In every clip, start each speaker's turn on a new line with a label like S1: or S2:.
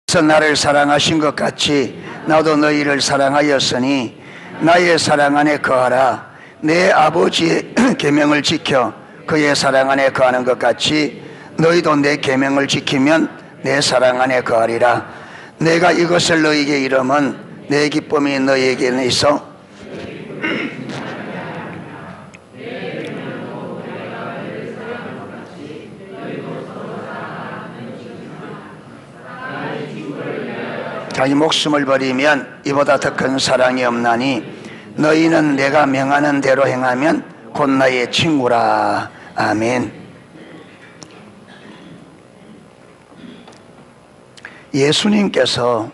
S1: 그래서 나를 사랑하신 것 같이 나도 너희를 사랑하였으니 나의 사랑 안에 거하라. 내 아버지의 계명을 지켜 그의 사랑 안에 거하는 것 같이 너희도 내 계명을 지키면 내 사랑 안에 거하리라. 내가 이것을 너희에게 이름은 내 기쁨이 너희에게는 있어 자기 목숨을 버리면 이보다 더 큰 사랑이 없나니 너희는 내가 명하는 대로 행하면 곧 나의 친구라. 아멘. 예수님께서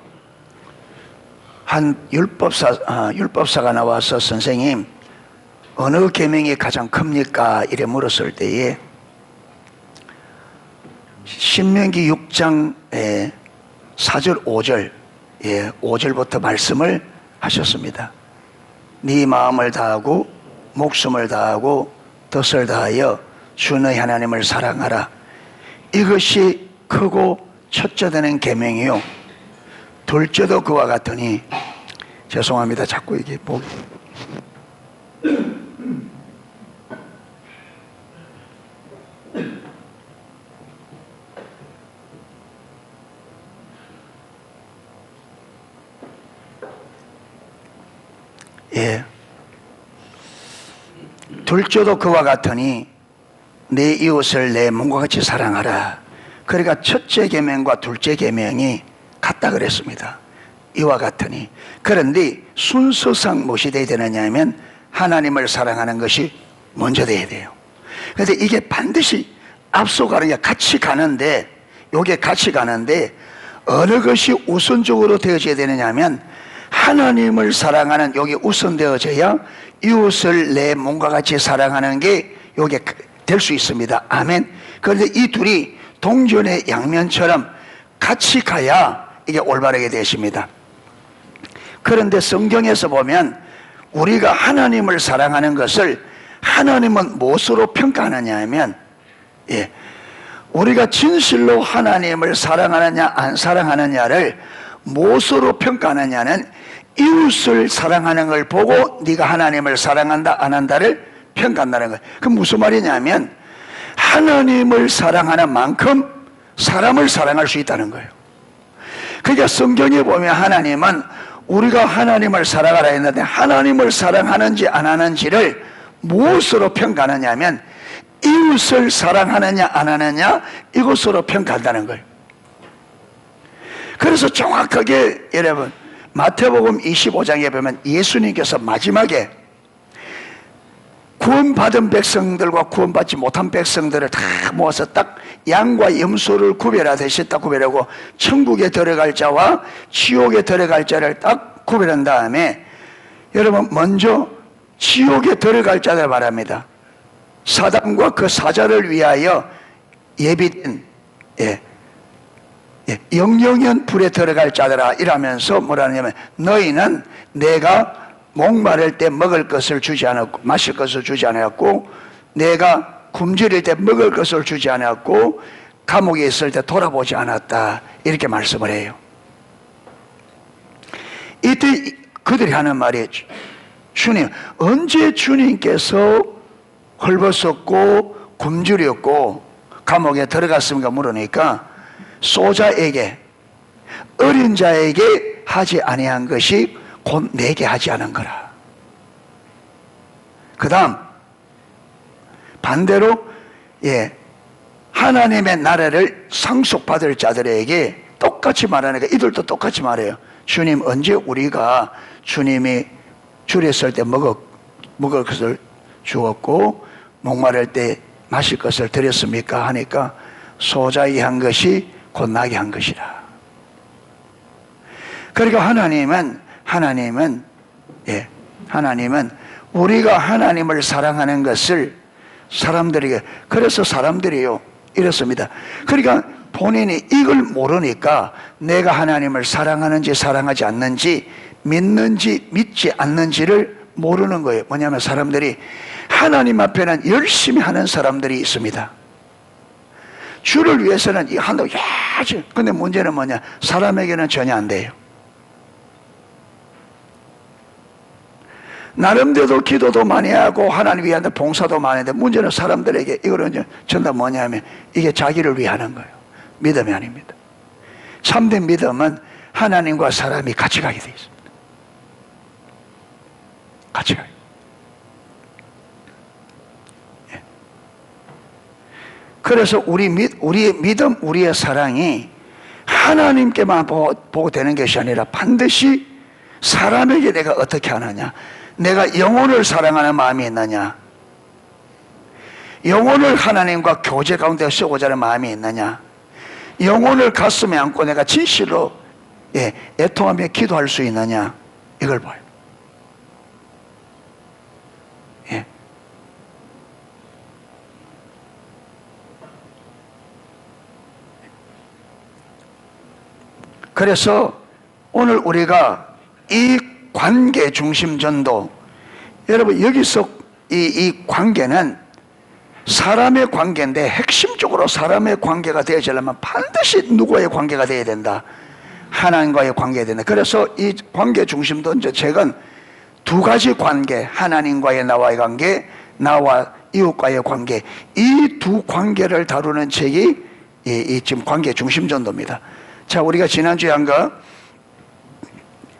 S1: 한 율법사가 나와서 선생님 어느 계명이 가장 큽니까? 이래 물었을 때에 신명기 6장에 4절 5절 5절부터 말씀을 하셨습니다. 네 마음을 다하고 목숨을 다하고 뜻을 다하여 주 너희 하나님을 사랑하라. 이것이 크고 첫째 되는 계명이요 둘째도 그와 같으니 죄송합니다. 자꾸 이게 보기 둘째도 그와 같으니 내 이웃을 내 몸과 같이 사랑하라. 그러니까 첫째 계명과 둘째 계명이 같다 그랬습니다. 이와 같으니. 그런데 순서상 무엇이 돼야 되느냐 하면 하나님을 사랑하는 것이 먼저 돼야 돼요. 그런데 이게 반드시 앞서가는 게 같이 가는데 이게 같이 가는데 어느 것이 우선적으로 되어져야 되느냐 하면 하나님을 사랑하는 여기 우선되어져야 이웃을 내 몸과 같이 사랑하는 게 여기 될 수 있습니다. 아멘. 그런데 이 둘이 동전의 양면처럼 같이 가야 이게 올바르게 되십니다. 그런데 성경에서 보면 우리가 하나님을 사랑하는 것을 하나님은 무엇으로 평가하느냐 하면 우리가 진실로 하나님을 사랑하느냐 안 사랑하느냐를 무엇으로 평가하느냐는 이웃을 사랑하는 걸 보고 네가 하나님을 사랑한다 안 한다를 평가한다는 거예요. 그럼 무슨 말이냐면 하나님을 사랑하는 만큼 사람을 사랑할 수 있다는 거예요. 그러니까 성경에 보면 하나님은 우리가 하나님을 사랑하라 했는데 하나님을 사랑하는지 안 하는지를 무엇으로 평가하느냐 하면 이웃을 사랑하느냐 안 하느냐 이것으로 평가한다는 거예요. 그래서 정확하게 여러분 마태복음 25장에 보면 예수님께서 마지막에 구원받은 백성들과 구원받지 못한 백성들을 다 모아서 딱 양과 염소를 구별하듯이 딱 구별하고 천국에 들어갈 자와 지옥에 들어갈 자를 딱 구별한 다음에 여러분 먼저 지옥에 들어갈 자들 말합니다. 사단과 그 사자를 위하여 예비된 영영현 불에 들어갈 자들아 이라면서 뭐라 하냐면 너희는 내가 목마를 때 먹을 것을 주지 않았고 마실 것을 주지 않았고 내가 굶주릴 때 먹을 것을 주지 않았고 감옥에 있을 때 돌아보지 않았다 이렇게 말씀을 해요. 이때 그들이 하는 말이 주님 언제 주님께서 헐벗었고 굶주렸고 감옥에 들어갔습니까 물으니까 소자에게 어린 자에게 하지 아니한 것이 곧 내게 하지 않은 거라. 그 다음 반대로 하나님의 나라를 상속받을 자들에게 똑같이 말하니까 이들도 똑같이 말해요. 주님 언제 우리가 주님이 줄였을 때 먹을 것을 주었고 목마를 때 마실 것을 드렸습니까 하니까 소자이 한 것이 곧 나게 한 것이라. 그러니까 하나님은 우리가 하나님을 사랑하는 것을 사람들에게 그래서 사람들이요 이렇습니다. 그러니까 본인이 이걸 모르니까 내가 하나님을 사랑하는지 사랑하지 않는지 믿는지 믿지 않는지를 모르는 거예요. 뭐냐면 사람들이 하나님 앞에는 열심히 하는 사람들이 있습니다. 주를 위해서는 이 한다고 야지. 근데 문제는 뭐냐? 사람에게는 전혀 안 돼요. 나름대로 기도도 많이 하고 하나님 위한 봉사도 많이 하는데 문제는 사람들에게 이거는 전부 다 뭐냐면 이게 자기를 위하는 거예요. 믿음이 아닙니다. 참된 믿음은 하나님과 사람이 같이 가게 돼 있습니다. 같이 가게. 예. 그래서 우리의 믿음, 우리의 사랑이 하나님께만 보고 되는 것이 아니라 반드시 사람에게 내가 어떻게 하느냐, 내가 영혼을 사랑하는 마음이 있느냐, 영혼을 하나님과 교제 가운데 쓰고자 하는 마음이 있느냐, 영혼을 가슴에 안고 내가 진실로 애통하며 기도할 수 있느냐, 이걸 봐요. 예. 그래서 오늘 우리가 이 관계 중심 전도, 여러분 여기서 이 관계는 사람의 관계인데 핵심적으로 사람의 관계가 되어지려면 반드시 누구와의 관계가 되어야 된다. 하나님과의 관계가 된다. 그래서 이 관계 중심 전도책은 두 가지 관계, 하나님과의 나와의 관계, 나와 이웃과의 관계, 이 두 관계를 다루는 책이 이 지금 관계 중심 전도입니다. 자, 우리가 지난주에 한 거,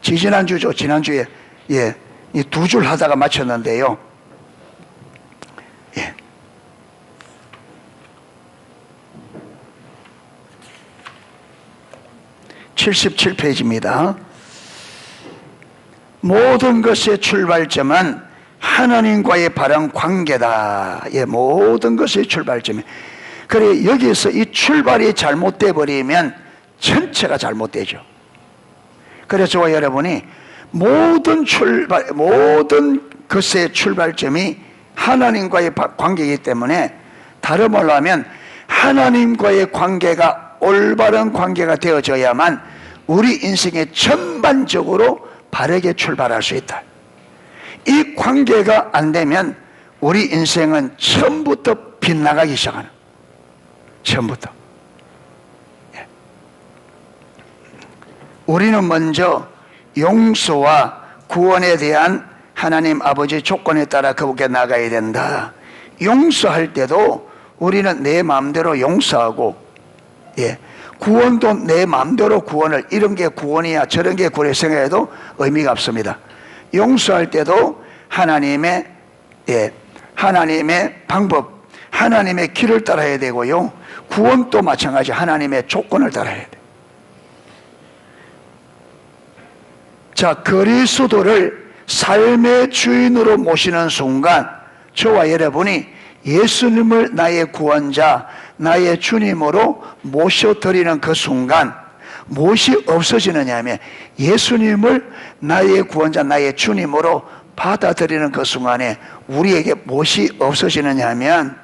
S1: 지난주죠. 지난주에 이 두 줄 하다가 마쳤는데요. 예. (77페이지입니다) 모든 것의 출발점은 하나님과의 바른 관계다. 예, 모든 것의 출발점이. 그래, 여기서 이 출발이 잘못돼 버리면 전체가 잘못되죠. 그래서 저와 여러분이 모든 것의 출발점이 하나님과의 관계이기 때문에, 다른 말로 하면 하나님과의 관계가 올바른 관계가 되어져야만 우리 인생에 전반적으로 바르게 출발할 수 있다. 이 관계가 안 되면 우리 인생은 처음부터 빗나가기 시작하는, 처음부터. 우리는 먼저 용서와 구원에 대한 하나님 아버지의 조건에 따라 그분께 나가야 된다. 용서할 때도 우리는 내 마음대로 용서하고, 구원도 내 마음대로 구원을, 이런 게 구원이야 저런 게 구원이 생각해도 의미가 없습니다. 용서할 때도 하나님의 방법, 하나님의 길을 따라야 되고요, 구원도 마찬가지 하나님의 조건을 따라야 돼. 자, 그리스도를 삶의 주인으로 모시는 순간 저와 여러분이 예수님을 나의 구원자, 나의 주님으로 모셔드리는 그 순간 무엇이 없어지느냐 하면, 예수님을 나의 구원자, 나의 주님으로 받아들이는 그 순간에 우리에게 무엇이 없어지느냐 하면,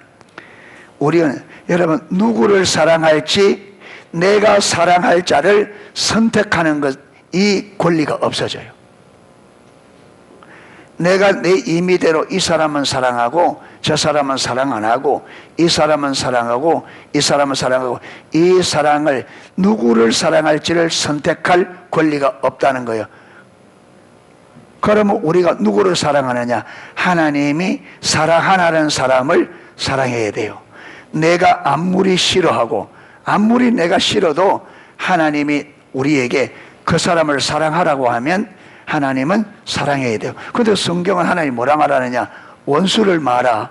S1: 우리는 여러분 누구를 사랑할지, 내가 사랑할 자를 선택하는 것, 이 권리가 없어져요. 내가 내 임의대로 이 사람은 사랑하고 저 사람은 사랑 안 하고, 이 사람은 사랑하고 이 사람은 사랑하고, 이 사랑을, 누구를 사랑할지를 선택할 권리가 없다는 거예요. 그러면 우리가 누구를 사랑하느냐? 하나님이 사랑하는 사람을 사랑해야 돼요. 내가 아무리 싫어하고 아무리 내가 싫어도 하나님이 우리에게 그 사람을 사랑하라고 하면 하나님은 사랑해야 돼요. 그런데 성경은 하나님이 뭐라 말하느냐? 원수를 마라,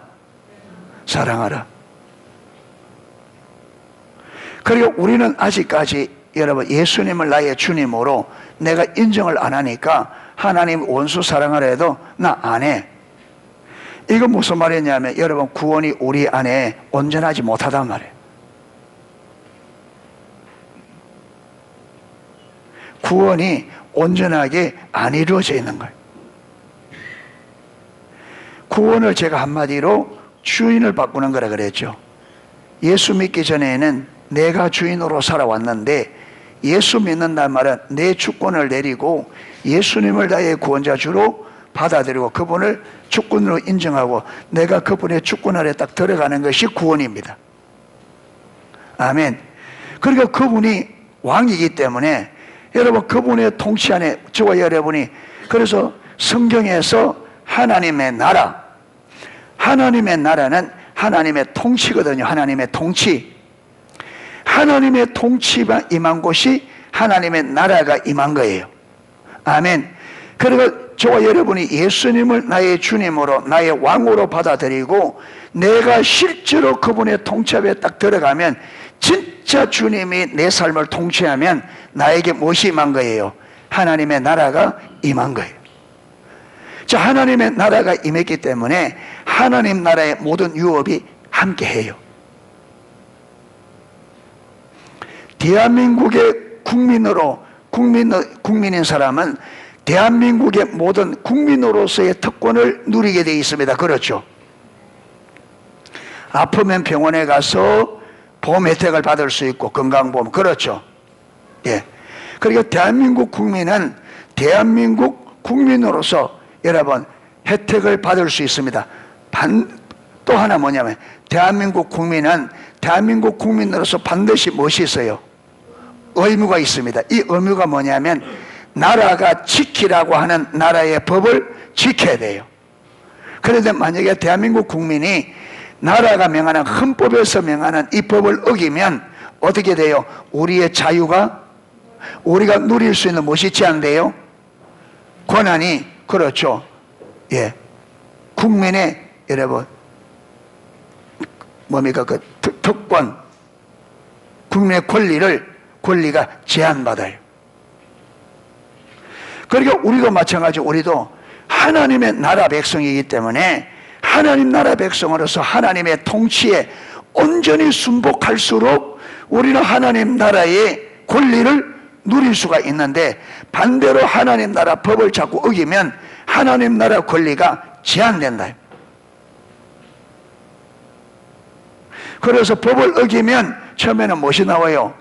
S1: 사랑하라. 그리고 우리는 아직까지 여러분 예수님을 나의 주님으로 내가 인정을 안 하니까 하나님 원수 사랑하라 해도 나 안 해. 이건 무슨 말이냐면, 여러분 구원이 우리 안에 온전하지 못하단 말이에요. 구원이 온전하게 안 이루어져 있는 거예요. 구원을 제가 한마디로 주인을 바꾸는 거라 그랬죠. 예수 믿기 전에는 내가 주인으로 살아왔는데, 예수 믿는다는 말은 내 주권을 내리고 예수님을 나의 구원자 주로 받아들이고 그분을 주권으로 인정하고 내가 그분의 주권 아래 딱 들어가는 것이 구원입니다. 아멘. 그러니까 그분이 왕이기 때문에 여러분 그분의 통치 안에 저와 여러분이, 그래서 성경에서 하나님의 나라, 하나님의 나라는 하나님의 통치거든요. 하나님의 통치. 하나님의 통치가 임한 곳이 하나님의 나라가 임한 거예요. 아멘. 그리고 저와 여러분이 예수님을 나의 주님으로 나의 왕으로 받아들이고 내가 실제로 그분의 통치에 딱 들어가면, 진짜 주님이 내 삶을 통치하면 나에게 무엇이 임한 거예요? 하나님의 나라가 임한 거예요. 자, 하나님의 나라가 임했기 때문에 하나님 나라의 모든 유업이 함께해요. 대한민국의 국민인 사람은 대한민국의 모든 국민으로서의 특권을 누리게 되어 있습니다. 그렇죠? 아프면 병원에 가서 보험 혜택을 받을 수 있고, 건강보험. 그렇죠? 예. 그리고 대한민국 국민은 대한민국 국민으로서 여러분 혜택을 받을 수 있습니다. 또 하나 뭐냐면, 대한민국 국민은 대한민국 국민으로서 반드시 무엇이 있어요? 의무가 있습니다. 이 의무가 뭐냐면, 나라가 지키라고 하는 나라의 법을 지켜야 돼요. 그런데 만약에 대한민국 국민이 나라가 명하는, 헌법에서 명하는 이 법을 어기면 어떻게 돼요? 우리의 자유가, 우리가 누릴 수 있는 무엇이 제한돼요? 권한이. 그렇죠. 예. 국민의 여러분 뭡니까? 그 특권, 국민의 권리가 제한받아요. 그러니까 우리도 마찬가지로, 우리도 하나님의 나라 백성이기 때문에 하나님 나라 백성으로서 하나님의 통치에 온전히 순복할수록 우리는 하나님 나라의 권리를 누릴 수가 있는데, 반대로 하나님 나라 법을 자꾸 어기면 하나님 나라 권리가 제한된다. 그래서 법을 어기면 처음에는 무엇이 나와요?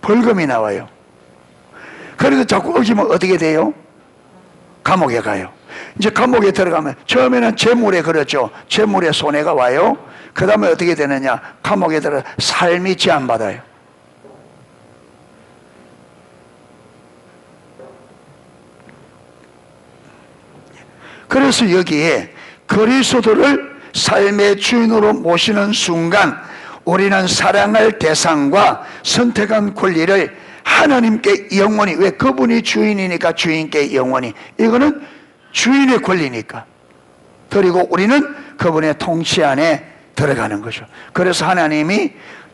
S1: 벌금이 나와요. 그래도 자꾸 어기면 어떻게 돼요? 감옥에 가요. 이제 감옥에 들어가면 처음에는 재물에, 그렇죠, 재물에 손해가 와요. 그 다음에 어떻게 되느냐? 감옥에 들어가 삶이 제한받아요. 그래서 여기에 그리스도를 삶의 주인으로 모시는 순간 우리는 사랑할 대상과 선택한 권리를 하나님께 영원히, 왜? 그분이 주인이니까 주인께 영원히, 이거는 주인의 권리니까 그리고 우리는 그분의 통치 안에 들어가는 거죠. 그래서 하나님이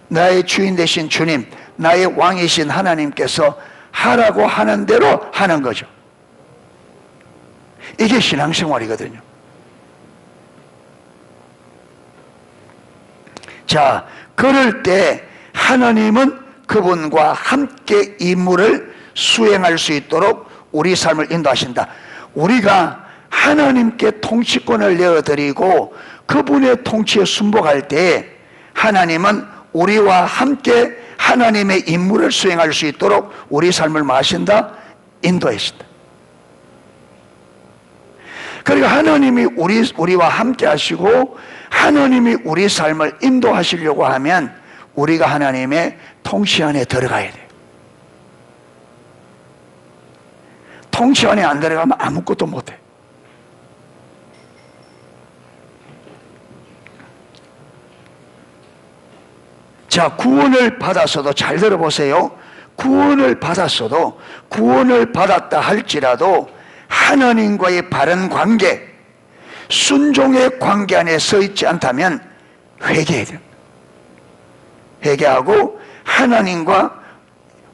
S1: 나의 주인 되신 주님, 나의 왕이신 하나님께서 하라고 하는 대로 하는 거죠. 이게 신앙생활이거든요. 자, 그럴 때 하나님은 그분과 함께 임무를 수행할 수 있도록 우리 삶을 인도하신다. 우리가 하나님께 통치권을 내어드리고 그분의 통치에 순복할 때 하나님은 우리와 함께 하나님의 임무를 수행할 수 있도록 우리 삶을 마신다? 인도하신다. 그리고 하나님이 우리와 함께 하시고 하나님이 우리 삶을 인도하시려고 하면 우리가 하나님의 통치 안에 들어가야 돼요. 통치 안에 안 들어가면 아무것도 못해. 자, 구원을 받았어도, 잘 들어보세요. 구원을 받았어도, 구원을 받았다 할지라도 하나님과의 바른 관계, 순종의 관계 안에 서 있지 않다면 회개해야 돼요. 회개하고 하나님과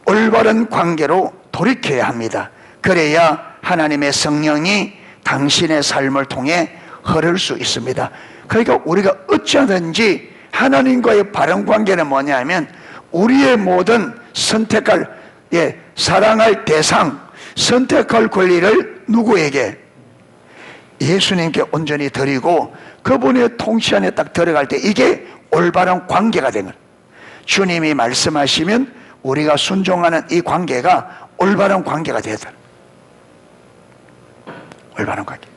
S1: 올바른 관계로 돌이켜야 합니다. 그래야 하나님의 성령이 당신의 삶을 통해 흐를 수 있습니다. 그러니까 우리가 어찌하든지 하나님과의 바른 관계는 뭐냐면 우리의 모든 선택할, 사랑할 대상, 선택할 권리를 누구에게? 예수님께 온전히 드리고 그분의 통치 안에 딱 들어갈 때 이게 올바른 관계가 되는 거예요. 주님이 말씀하시면 우리가 순종하는 이 관계가 올바른 관계가 되다. 올바른 관계.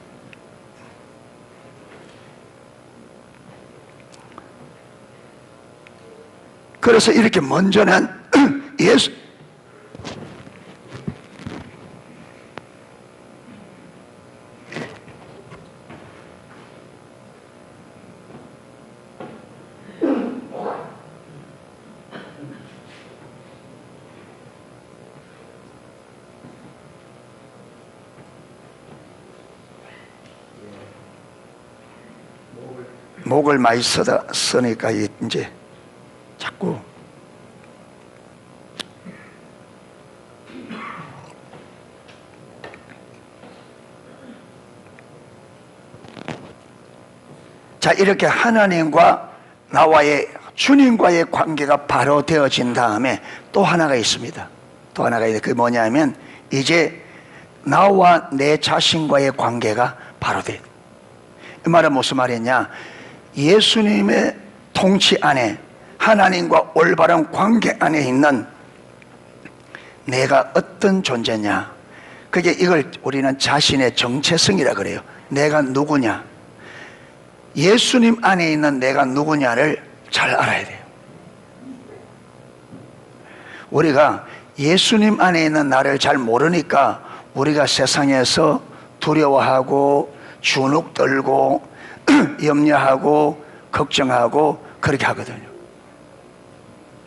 S1: 그래서 이렇게 먼저는 예수 목을 많이 쓰니까 이제 자꾸 자, 이렇게 하나님과 나와의 주님과의 관계가 바로 되어진 다음에 또 하나가 있습니다. 또 하나가 있는데 그게 뭐냐면 이제 나와 내 자신과의 관계가 바로 돼. 이 말은 무슨 말이냐? 예수님의 통치 안에 하나님과 올바른 관계 안에 있는 내가 어떤 존재냐, 그게 이걸 우리는 자신의 정체성이라 그래요. 내가 누구냐, 예수님 안에 있는 내가 누구냐를 잘 알아야 돼요. 우리가 예수님 안에 있는 나를 잘 모르니까 우리가 세상에서 두려워하고 주눅 들고 염려하고 걱정하고 그렇게 하거든요.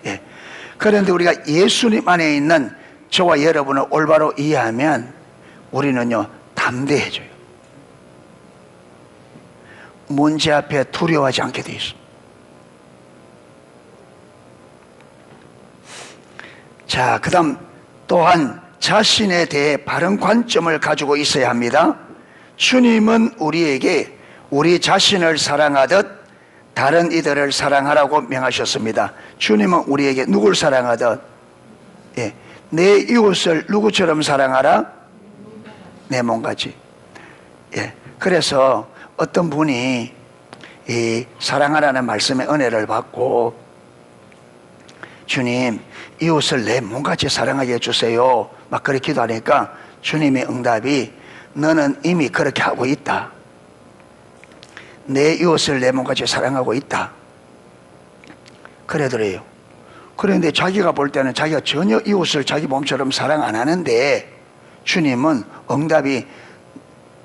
S1: 예. 그런데 우리가 예수님 안에 있는 저와 여러분을 올바로 이해하면 우리는요 담대해져요. 문제 앞에 두려워하지 않게 돼 있어. 자, 그 다음 또한 자신에 대해 바른 관점을 가지고 있어야 합니다. 주님은 우리에게 우리 자신을 사랑하듯 다른 이들을 사랑하라고 명하셨습니다. 주님은 우리에게 누굴 사랑하듯, 예, 내 이웃을 누구처럼 사랑하라? 내 몸같이. 예, 그래서 어떤 분이 이 사랑하라는 말씀의 은혜를 받고 주님, 이웃을 내 몸같이 사랑하게 해주세요, 막 그렇게 기도하니까 주님의 응답이 너는 이미 그렇게 하고 있다. 내 이웃을 내 몸같이 사랑하고 있다. 그러더래요. 그런데 자기가 볼 때는 자기가 전혀 이웃을 자기 몸처럼 사랑 안 하는데 주님은 응답이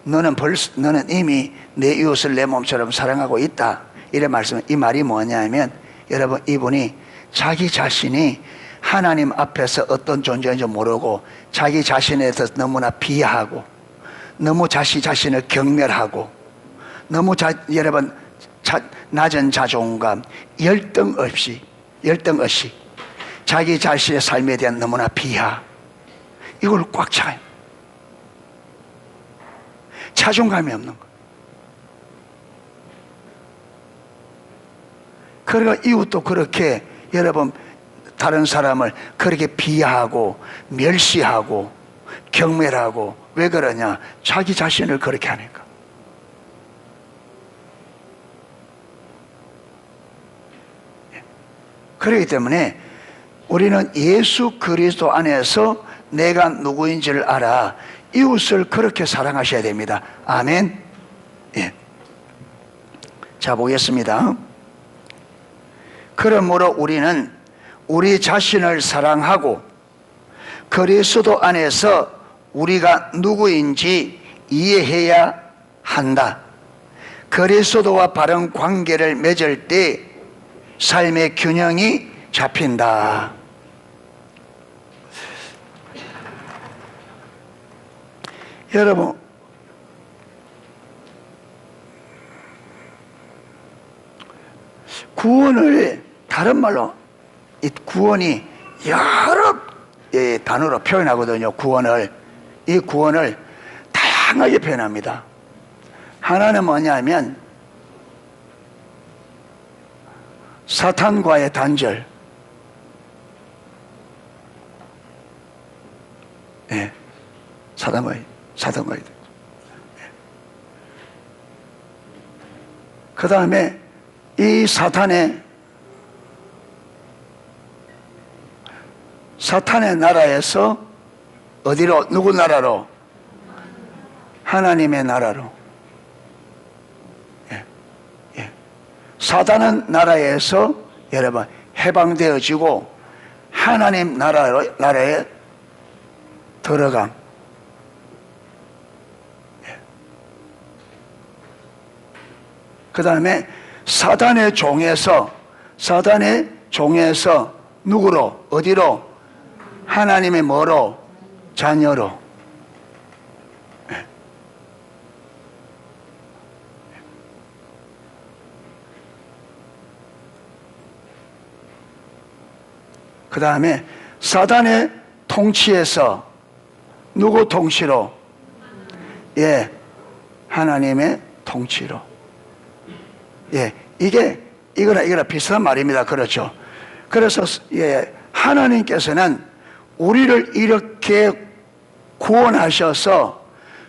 S1: 너는 이미 내 이웃을 내 몸처럼 사랑하고 있다. 이래 말씀. 이 말이 뭐냐면 여러분, 이분이 자기 자신이 하나님 앞에서 어떤 존재인지 모르고 자기 자신에 대해서 너무나 비하하고 너무 자신을 경멸하고 너무 여러분 낮은 자존감, 열등 없이 자기 자신의 삶에 대한 너무나 비하, 이걸 꽉 차요. 자존감이 없는 거. 그러니까 이웃도 그렇게 여러분 다른 사람을 그렇게 비하하고 멸시하고 경멸하고, 왜 그러냐? 자기 자신을 그렇게 하니까. 그렇기 때문에 우리는 예수 그리스도 안에서 내가 누구인지를 알아 이웃을 그렇게 사랑하셔야 됩니다. 아멘. 예. 자, 보겠습니다. 그러므로 우리는 우리 자신을 사랑하고 그리스도 안에서 우리가 누구인지 이해해야 한다. 그리스도와 바른 관계를 맺을 때 삶의 균형이 잡힌다. 여러분, 구원을 다른 말로, 이 구원이 여러 단어로 표현하거든요. 이 구원을 다양하게 표현합니다. 하나는 뭐냐면 사탄과의 단절, 예, 사탄과의 단절. 그 다음에 이 사탄의 나라에서 어디로, 누구 나라로? 하나님의 나라로. 예. 예. 사단은 나라에서 여러분 해방되어지고 하나님 나라에 들어감. 그 다음에 사단의 종에서 누구로? 어디로? 하나님의 뭐로? 자녀로. 그 다음에 사단의 통치에서 누구 통치로? 예, 하나님의 통치로. 예, 이거랑 비슷한 말입니다. 그렇죠. 그래서, 예, 하나님께서는 우리를 이렇게 구원하셔서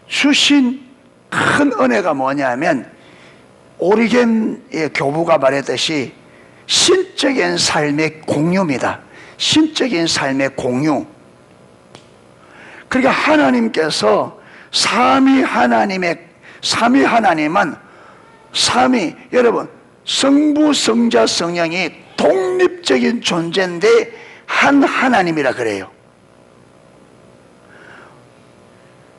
S1: 주신 큰 은혜가 뭐냐면, 오리겐의 교부가 말했듯이 신적인 삶의 공유입니다. 신적인 삶의 공유. 그러니까 하나님께서 삼위 하나님은 여러분, 성부, 성자, 성령이 독립적인 존재인데 한 하나님이라 그래요.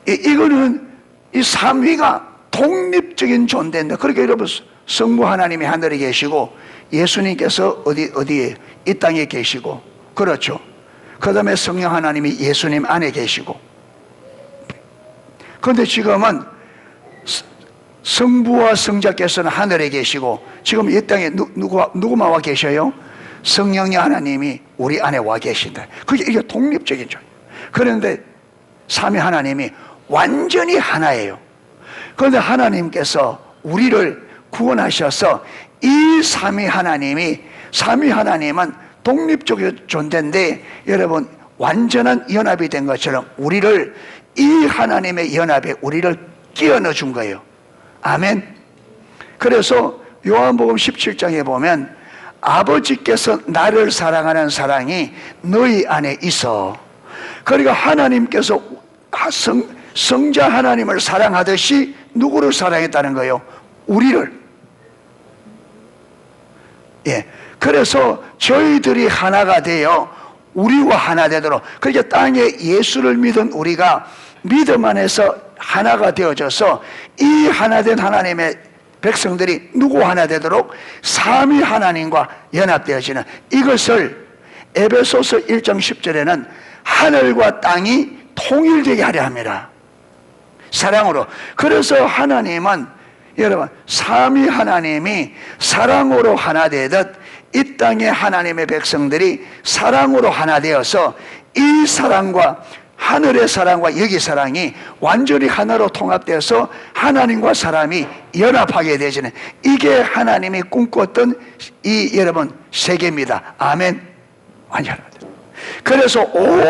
S1: 이거는 이 삼위가 독립적인 존재인데, 그러니까 여러분, 성부 하나님이 하늘에 계시고 예수님께서 어디에? 이 땅에 계시고, 그렇죠. 그 다음에 성령 하나님이 예수님 안에 계시고. 그런데 지금은 성부와 성자께서는 하늘에 계시고, 지금 이 땅에 누구만 와 계셔요? 성령의 하나님이 우리 안에 와 계신다. 이게 독립적인 존재. 그런데 삼위 하나님이 완전히 하나예요. 그런데 하나님께서 우리를 구원하셔서 이 삼위 하나님은 독립적인 존재인데, 여러분, 완전한 연합이 된 것처럼 우리를, 이 하나님의 연합에 우리를 끼워 넣어 준 거예요. 아멘. 그래서 요한복음 17장에 보면 아버지께서 나를 사랑하는 사랑이 너희 안에 있어. 그러니까 하나님께서 성자 하나님을 사랑하듯이 누구를 사랑했다는 거예요? 우리를. 예. 그래서 저희들이 하나가 되어 우리와 하나 되도록, 그러니까 땅에 예수를 믿은 우리가 믿음 안에서 하나가 되어져서 이 하나된 하나님의 백성들이 누구 하나 되도록 삼위 하나님과 연합되어지는, 이것을 에베소서 1장 10절에는 하늘과 땅이 통일되게 하려 합니다. 사랑으로. 그래서 하나님은, 여러분, 삼위 하나님이 사랑으로 하나 되듯 이 땅의 하나님의 백성들이 사랑으로 하나 되어서 이 사랑과 하늘의 사랑과 여기 사랑이 완전히 하나로 통합되어서 하나님과 사람이 연합하게 되지는, 이게 하나님이 꿈꿨던 이 여러분 세계입니다. 아멘. 완전합니다. 그래서 온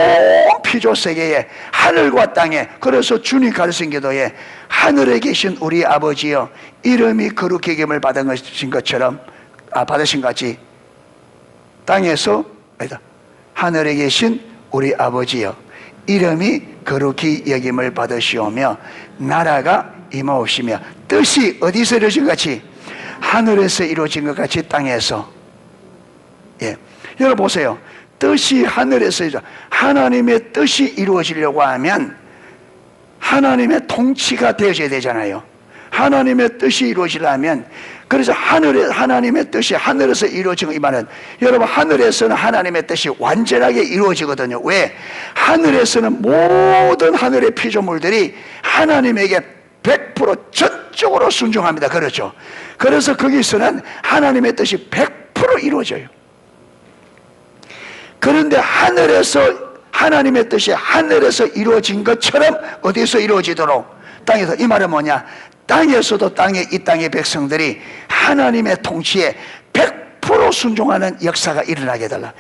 S1: 피조 세계에 하늘과 땅에, 그래서 주님 가르친 기도에 하늘에 계신 우리 아버지여 이름이 거룩히 여김을 받으신 것처럼, 받으신 같이 땅에서, 아니다, 하늘에 계신 우리 아버지여 이름이 거룩히 여김을 받으시오며 나라가 임하옵시며, 뜻이 어디서 이루어진 것 같이? 하늘에서 이루어진 것 같이 땅에서. 예, 여러분 보세요. 뜻이 하늘에서 하나님의 뜻이 이루어지려고 하면 하나님의 통치가 되어져야 되잖아요. 하나님의 뜻이 이루어지려면, 그래서 하나님의 뜻이 하늘에서 이루어지고, 이 말은 여러분, 하늘에서는 하나님의 뜻이 완전하게 이루어지거든요. 왜? 하늘에서는 모든 하늘의 피조물들이 하나님에게 100% 전적으로 순종합니다. 그렇죠? 그래서 거기서는 하나님의 뜻이 100% 이루어져요. 그런데 하나님의 뜻이 하늘에서 이루어진 것처럼 어디서 이루어지도록? 땅에서. 이 말은 뭐냐? 땅에서도 이 땅의 백성들이 하나님의 통치에 100% 순종하는 역사가 일어나게 해달라.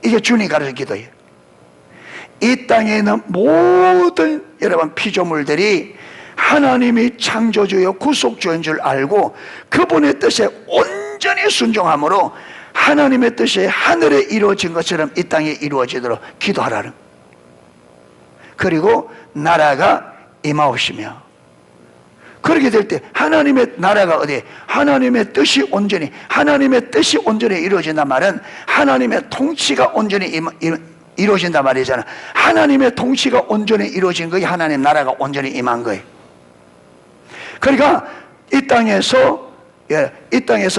S1: 이게 주님 가르친 기도예요. 이 땅에 있는 모든 여러분 피조물들이 하나님이 창조주요 구속주인 줄 알고 그분의 뜻에 온전히 순종함으로 하나님의 뜻이 하늘에 이루어진 것처럼 이 땅에 이루어지도록 기도하라는. 그리고 나라가 임하옵시며, 그렇게 될 때 하나님의 나라가 어디? 하나님의 뜻이 온전히 이루어진단 말은 하나님의 통치가 온전히 이루어진단 말이잖아. 하나님의 통치가 온전히 이루어진 거예요. 하나님 나라가 온전히 임한 거예요. 그러니까 이 땅에서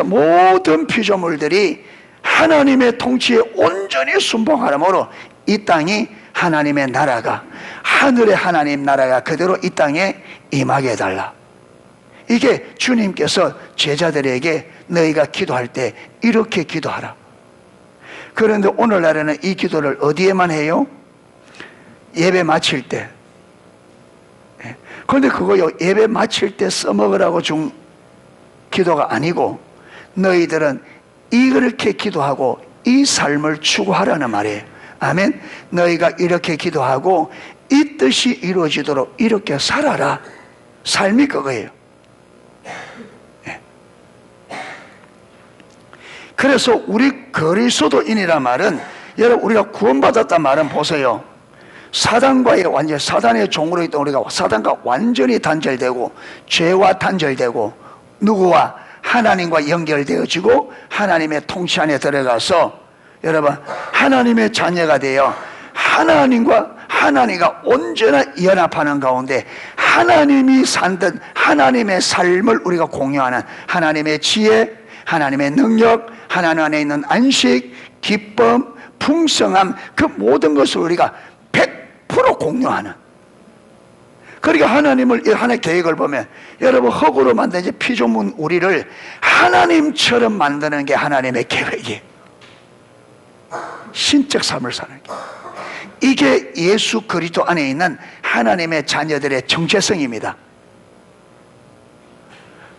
S1: 모든 피조물들이 하나님의 통치에 온전히 순종하므로 이 땅이 하나님의 나라가, 하늘의 하나님 나라가 그대로 이 땅에 임하게 해달라. 이게 주님께서 제자들에게 너희가 기도할 때 이렇게 기도하라. 그런데 오늘날에는 이 기도를 어디에만 해요? 예배 마칠 때. 그런데 그거요, 예배 마칠 때 써먹으라고 준 기도가 아니고 너희들은 이렇게 기도하고 이 삶을 추구하라는 말이에요. 아멘. 너희가 이렇게 기도하고 이 뜻이 이루어지도록 이렇게 살아라. 삶이 그거예요. 그래서 우리 그리스도인이란 말은, 여러분 우리가 구원받았단 말은 보세요. 사단의 종으로 있던 우리가 사단과 완전히 단절되고 죄와 단절되고 누구와? 하나님과 연결되어지고 하나님의 통치 안에 들어가서 여러분 하나님의 자녀가 되어 하나님과 온전히 연합하는 가운데 하나님이 산듯 하나님의 삶을 우리가 공유하는 하나님의 지혜, 하나님의 능력, 하나님 안에 있는 안식, 기쁨, 풍성함, 그 모든 것을 우리가 100% 공유하는. 그러니까 하나님의 계획을 보면 여러분 흙으로 만든 피조물 우리를 하나님처럼 만드는 게 하나님의 계획이에요. 신적 삶을 사는 게. 이게 예수 그리스도 안에 있는 하나님의 자녀들의 정체성입니다.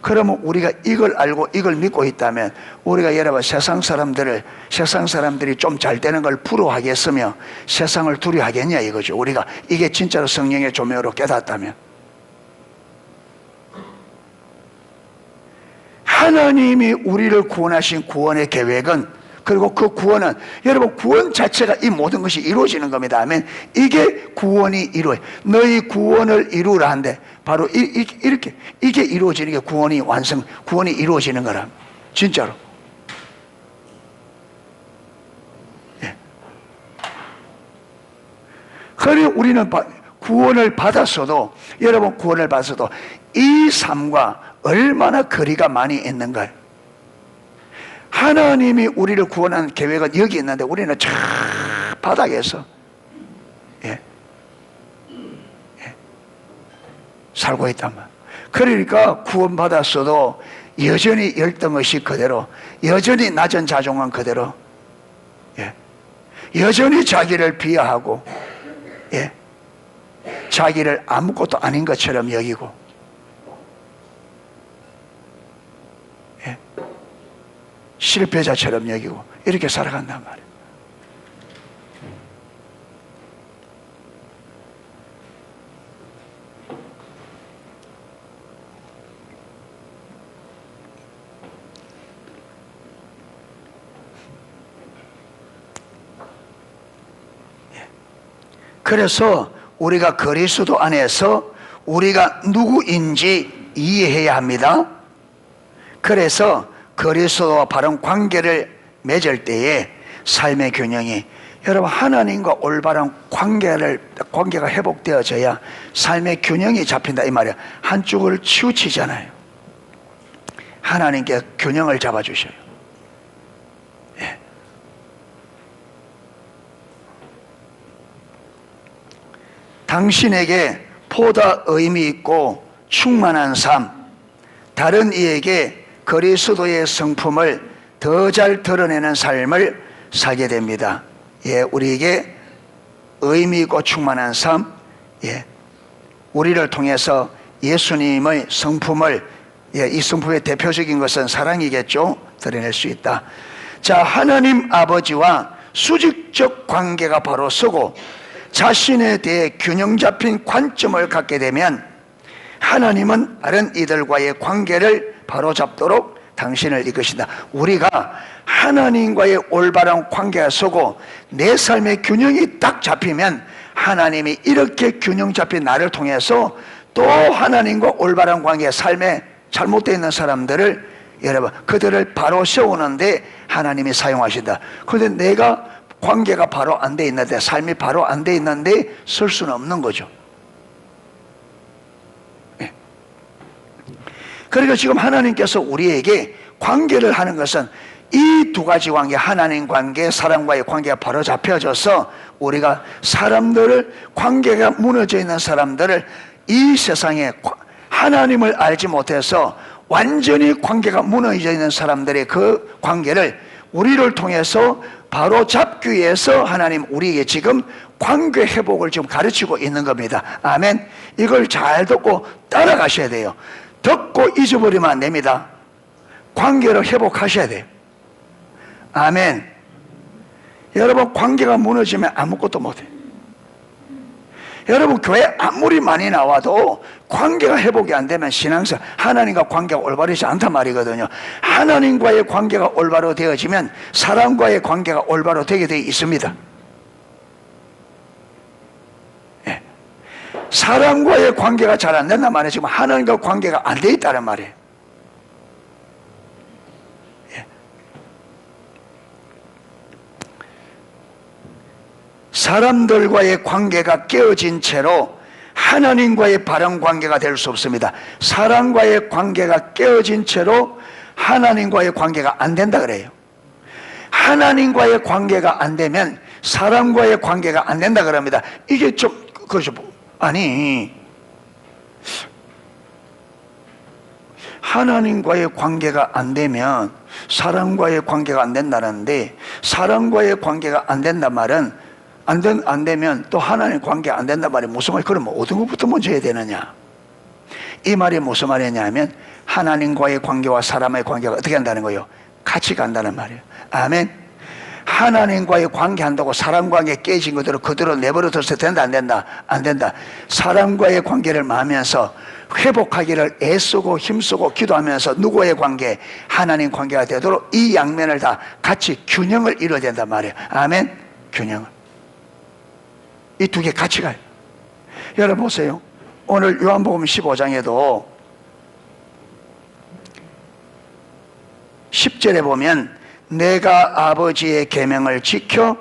S1: 그러면 우리가 이걸 알고 이걸 믿고 있다면 우리가 여러분 세상 사람들이 좀 잘 되는 걸 부러워하겠으며 세상을 두려워하겠냐 이거죠. 우리가 이게 진짜로 성령의 조명으로 깨닫다면. 하나님이 우리를 구원하신 구원의 계획은, 그리고 그 구원은 여러분 구원 자체가 이 모든 것이 이루어지는 겁니다. 아멘. 이게 구원이 이루어요. 너희 구원을 이루라 한데 바로 이렇게 이게 이루어지는 게 구원이 이루어지는 거라. 진짜로. 예. 그래 우리는 구원을 받았어도 여러분 구원을 받았어도 이 삶과 얼마나 거리가 많이 있는가요? 하나님이 우리를 구원하는 계획은 여기 있는데 우리는 저 바닥에서 살고 있단 말이에요. 그러니까 구원받았어도 여전히 열등의식 그대로, 여전히 낮은 자존감 그대로, 여전히 자기를 비하하고, 자기를 아무것도 아닌 것처럼 여기고, 실패자처럼 여기고 이렇게 살아간단 말이에요. 그래서 우리가 그리스도 안에서 우리가 누구인지 이해해야 합니다. 그래서 그리스도와 바른 관계를 맺을 때에 삶의 균형이, 여러분 하나님과 올바른 관계가 회복되어져야 삶의 균형이 잡힌다 이 말이야. 한쪽을 치우치잖아요. 하나님께 균형을 잡아주셔요. 당신에게 보다 의미 있고 충만한 삶, 다른 이에게 그리스도의 성품을 더 잘 드러내는 삶을 살게 됩니다. 우리에게 의미 있고 충만한 삶, 우리를 통해서 예수님의 성품을, 이 성품의 대표적인 것은 사랑이겠죠. 드러낼 수 있다. 자, 하나님 아버지와 수직적 관계가 바로 서고 자신에 대해 균형 잡힌 관점을 갖게 되면 하나님은 다른 이들과의 관계를 바로잡도록 당신을 이끄신다. 우리가 하나님과의 올바른 관계가 서고 내 삶의 균형이 딱 잡히면 하나님이 이렇게 균형 잡힌 나를 통해서 또 하나님과 올바른 관계, 삶에 잘못되어 있는 사람들을 여러분 그들을 바로 세우는데 하나님이 사용하신다. 그런데 내가 관계가 바로 안 돼 있는데, 삶이 바로 안 돼 있는데 설 수는 없는 거죠. 예. 그러니까 지금 하나님께서 우리에게 관계를 하는 것은 이 두 가지 관계, 하나님 관계, 사람과의 관계가 바로 잡혀져서 우리가 사람들을, 관계가 무너져 있는 사람들을, 이 세상에 하나님을 알지 못해서 완전히 관계가 무너져 있는 사람들의 그 관계를 우리를 통해서 바로 잡기 위해서 하나님 우리에게 지금 관계 회복을 지금 가르치고 있는 겁니다. 아멘. 이걸 잘 듣고 따라가셔야 돼요. 듣고 잊어버리면 안 됩니다. 관계를 회복하셔야 돼요. 아멘. 여러분, 관계가 무너지면 아무것도 못해요. 여러분, 교회 아무리 많이 나와도 관계가 회복이 안 되면 신앙생활, 하나님과 관계가 올바르지 않단 말이거든요. 하나님과의 관계가 올바로 되어지면 사람과의 관계가 올바로 되게 되어 있습니다. 예. 사람과의 관계가 잘 안 된단 말이에요. 지금 하나님과 관계가 안 돼 있다는 말이에요. 예. 사람들과의 관계가 깨어진 채로 하나님과의 바른 관계가 될 수 없습니다. 사람과의 관계가 깨어진 채로 하나님과의 관계가 안 된다 그래요. 하나님과의 관계가 안 되면 사람과의 관계가 안 된다 그럽니다. 이게 좀 그렇죠. 아니, 하나님과의 관계가 안 되면 사람과의 관계가 안 된다는데, 사람과의 관계가 안 된단 말은 안 되면 또 하나님 관계 안 된단 말이 무슨 말이에요? 그러면 어떤 것부터 먼저 해야 되느냐? 이 말이 무슨 말이냐면 하나님과의 관계와 사람의 관계가 어떻게 한다는 거예요? 같이 간다는 말이에요. 아멘. 하나님과의 관계 한다고 사람 관계 깨진 것들을 그대로 내버려 둬서 된다 안 된다? 안 된다. 사람과의 관계를 마면서 회복하기를 애쓰고 힘쓰고 기도하면서 누구의 관계? 하나님 관계가 되도록 이 양면을 다 같이 균형을 이루어야 된단 말이에요. 아멘. 균형을. 이 두 개 같이 가요. 여러분 보세요. 오늘 요한복음 15장에도 10절에 보면 내가 아버지의 계명을 지켜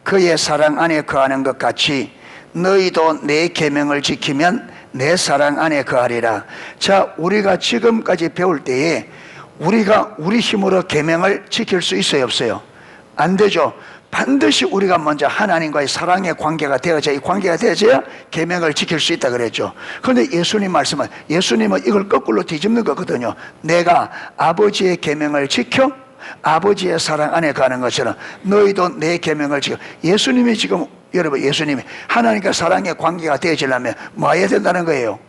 S1: 그의 사랑 안에 거하는 것 같이 너희도 내 계명을 지키면 내 사랑 안에 거하리라. 자, 우리가 지금까지 배울 때에 우리가 우리 힘으로 계명을 지킬 수 있어요, 없어요? 안 되죠. 반드시 우리가 먼저 하나님과의 사랑의 관계가 되어져야, 이 관계가 되어져야 계명을 지킬 수 있다 그랬죠. 그런데 예수님 말씀은, 예수님은 이걸 거꾸로 뒤집는 거거든요. 내가 아버지의 계명을 지켜 아버지의 사랑 안에 가는 것처럼 너희도 내 계명을 지켜. 예수님이 지금, 여러분, 예수님이 하나님과 사랑의 관계가 되어지려면 뭐 해야 된다는 거예요?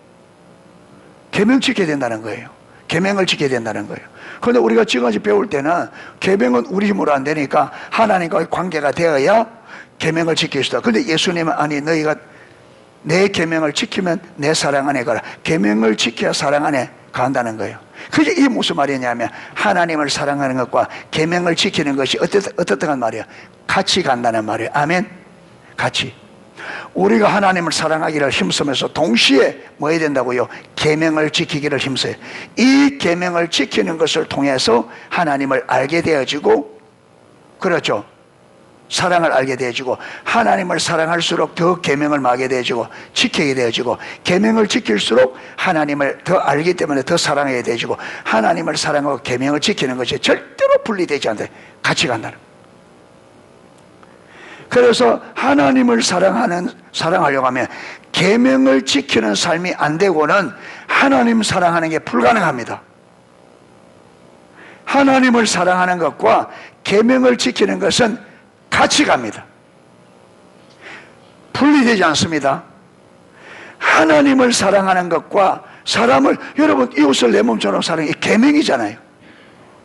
S1: 계명 지켜야 된다는 거예요. 계명을 지켜야 된다는 거예요. 그런데 우리가 지금까지 배울 때는 계명은 우리 힘으로 안 되니까 하나님과의 관계가 되어야 계명을 지킬 수 있다. 그런데 예수님은 아니, 너희가 내 계명을 지키면 내 사랑 안에 가라. 계명을 지켜야 사랑 안에 간다는 거예요. 그게 이게 무슨 말이냐면 하나님을 사랑하는 것과 계명을 지키는 것이 어떻단 말이에요? 같이 간다는 말이에요. 아멘. 같이. 우리가 하나님을 사랑하기를 힘쓰면서 동시에 뭐 해야 된다고요? 계명을 지키기를 힘써요. 이 계명을 지키는 것을 통해서 하나님을 알게 되어지고, 그렇죠, 사랑을 알게 되어지고, 하나님을 사랑할수록 더 계명을 마게 되어지고 지키게 되어지고, 계명을 지킬수록 하나님을 더 알기 때문에 더 사랑하게 되어지고, 하나님을 사랑하고 계명을 지키는 것이 절대로 분리되지 않는다. 같이 간다는 거예요. 그래서 하나님을 사랑하려고 하면 계명을 지키는 삶이 안 되고는 하나님 사랑하는 게 불가능합니다. 하나님을 사랑하는 것과 계명을 지키는 것은 같이 갑니다. 분리되지 않습니다. 하나님을 사랑하는 것과 사람을, 여러분, 이웃을 내 몸처럼 사랑해, 계명이잖아요.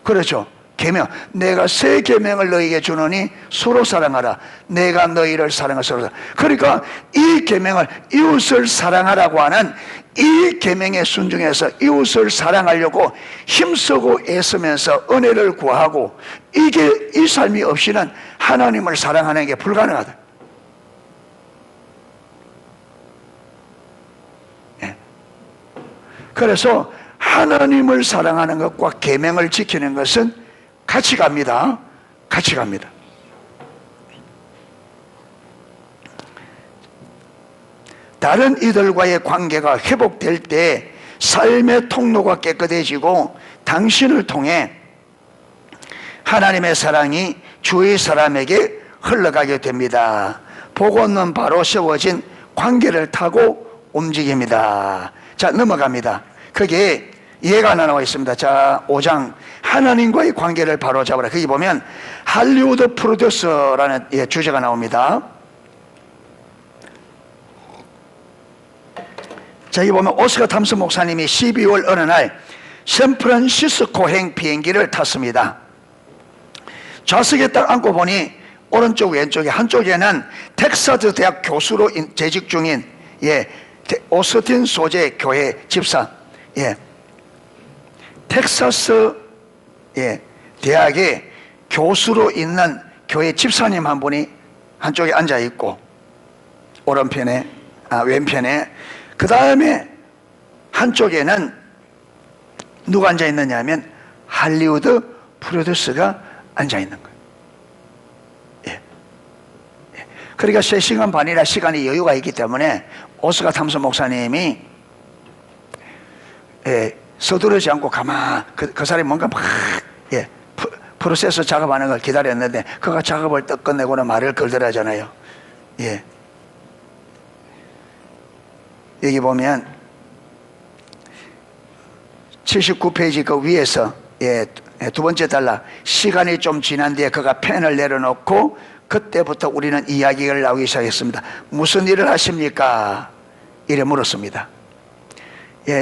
S1: 그렇죠? 계명. 내가 새 계명을 너희에게 주노니 서로 사랑하라. 내가 너희를 사랑하라. 서로. 그러니까 이 계명을, 이웃을 사랑하라고 하는 이 계명에 순종해서 이웃을 사랑하려고 힘쓰고 애쓰면서 은혜를 구하고, 이게 이 삶이 없이는 하나님을 사랑하는 게 불가능하다. 예. 그래서 하나님을 사랑하는 것과 계명을 지키는 것은 같이 갑니다. 같이 갑니다. 다른 이들과의 관계가 회복될 때 삶의 통로가 깨끗해지고 당신을 통해 하나님의 사랑이 주위 사람에게 흘러가게 됩니다. 복음은 바로 세워진 관계를 타고 움직입니다. 자, 넘어갑니다. 거기에 예가 하나 나와 있습니다. 자, 5장 하나님과의 관계를 바로 잡으라. 거기 보면 할리우드 프로듀서라는 주제가 나옵니다. 자, 여기 보면 오스카 탐스 목사님이 12월 어느 날 샌프란시스코행 비행기를 탔습니다. 좌석에 딱 앉고 보니 오른쪽 왼쪽에 한쪽에는 텍사스 대학 교수로 재직 중인 오스틴 소재 교회 집사, 텍사스 대학의 교수로 있는 교회 집사님 한 분이 한쪽에 앉아 있고 왼편에 그 다음에 한쪽에는 누가 앉아 있느냐 하면 할리우드 프로듀서가 앉아 있는 거예요. 그러니까 3시간 반이나 시간이 여유가 있기 때문에 오스카 탐스 목사님이 서두르지 않고 그 사람이 뭔가 막 프로세스 작업하는 걸 기다렸는데 그가 작업을 떡 끝내고는 말을 걸더라잖아요. 여기 보면 79페이지 그 위에서 두 번째 달라 시간이 좀 지난 뒤에 그가 펜을 내려놓고 그때부터 우리는 이야기를 나오기 시작했습니다. 무슨 일을 하십니까? 이래 물었습니다.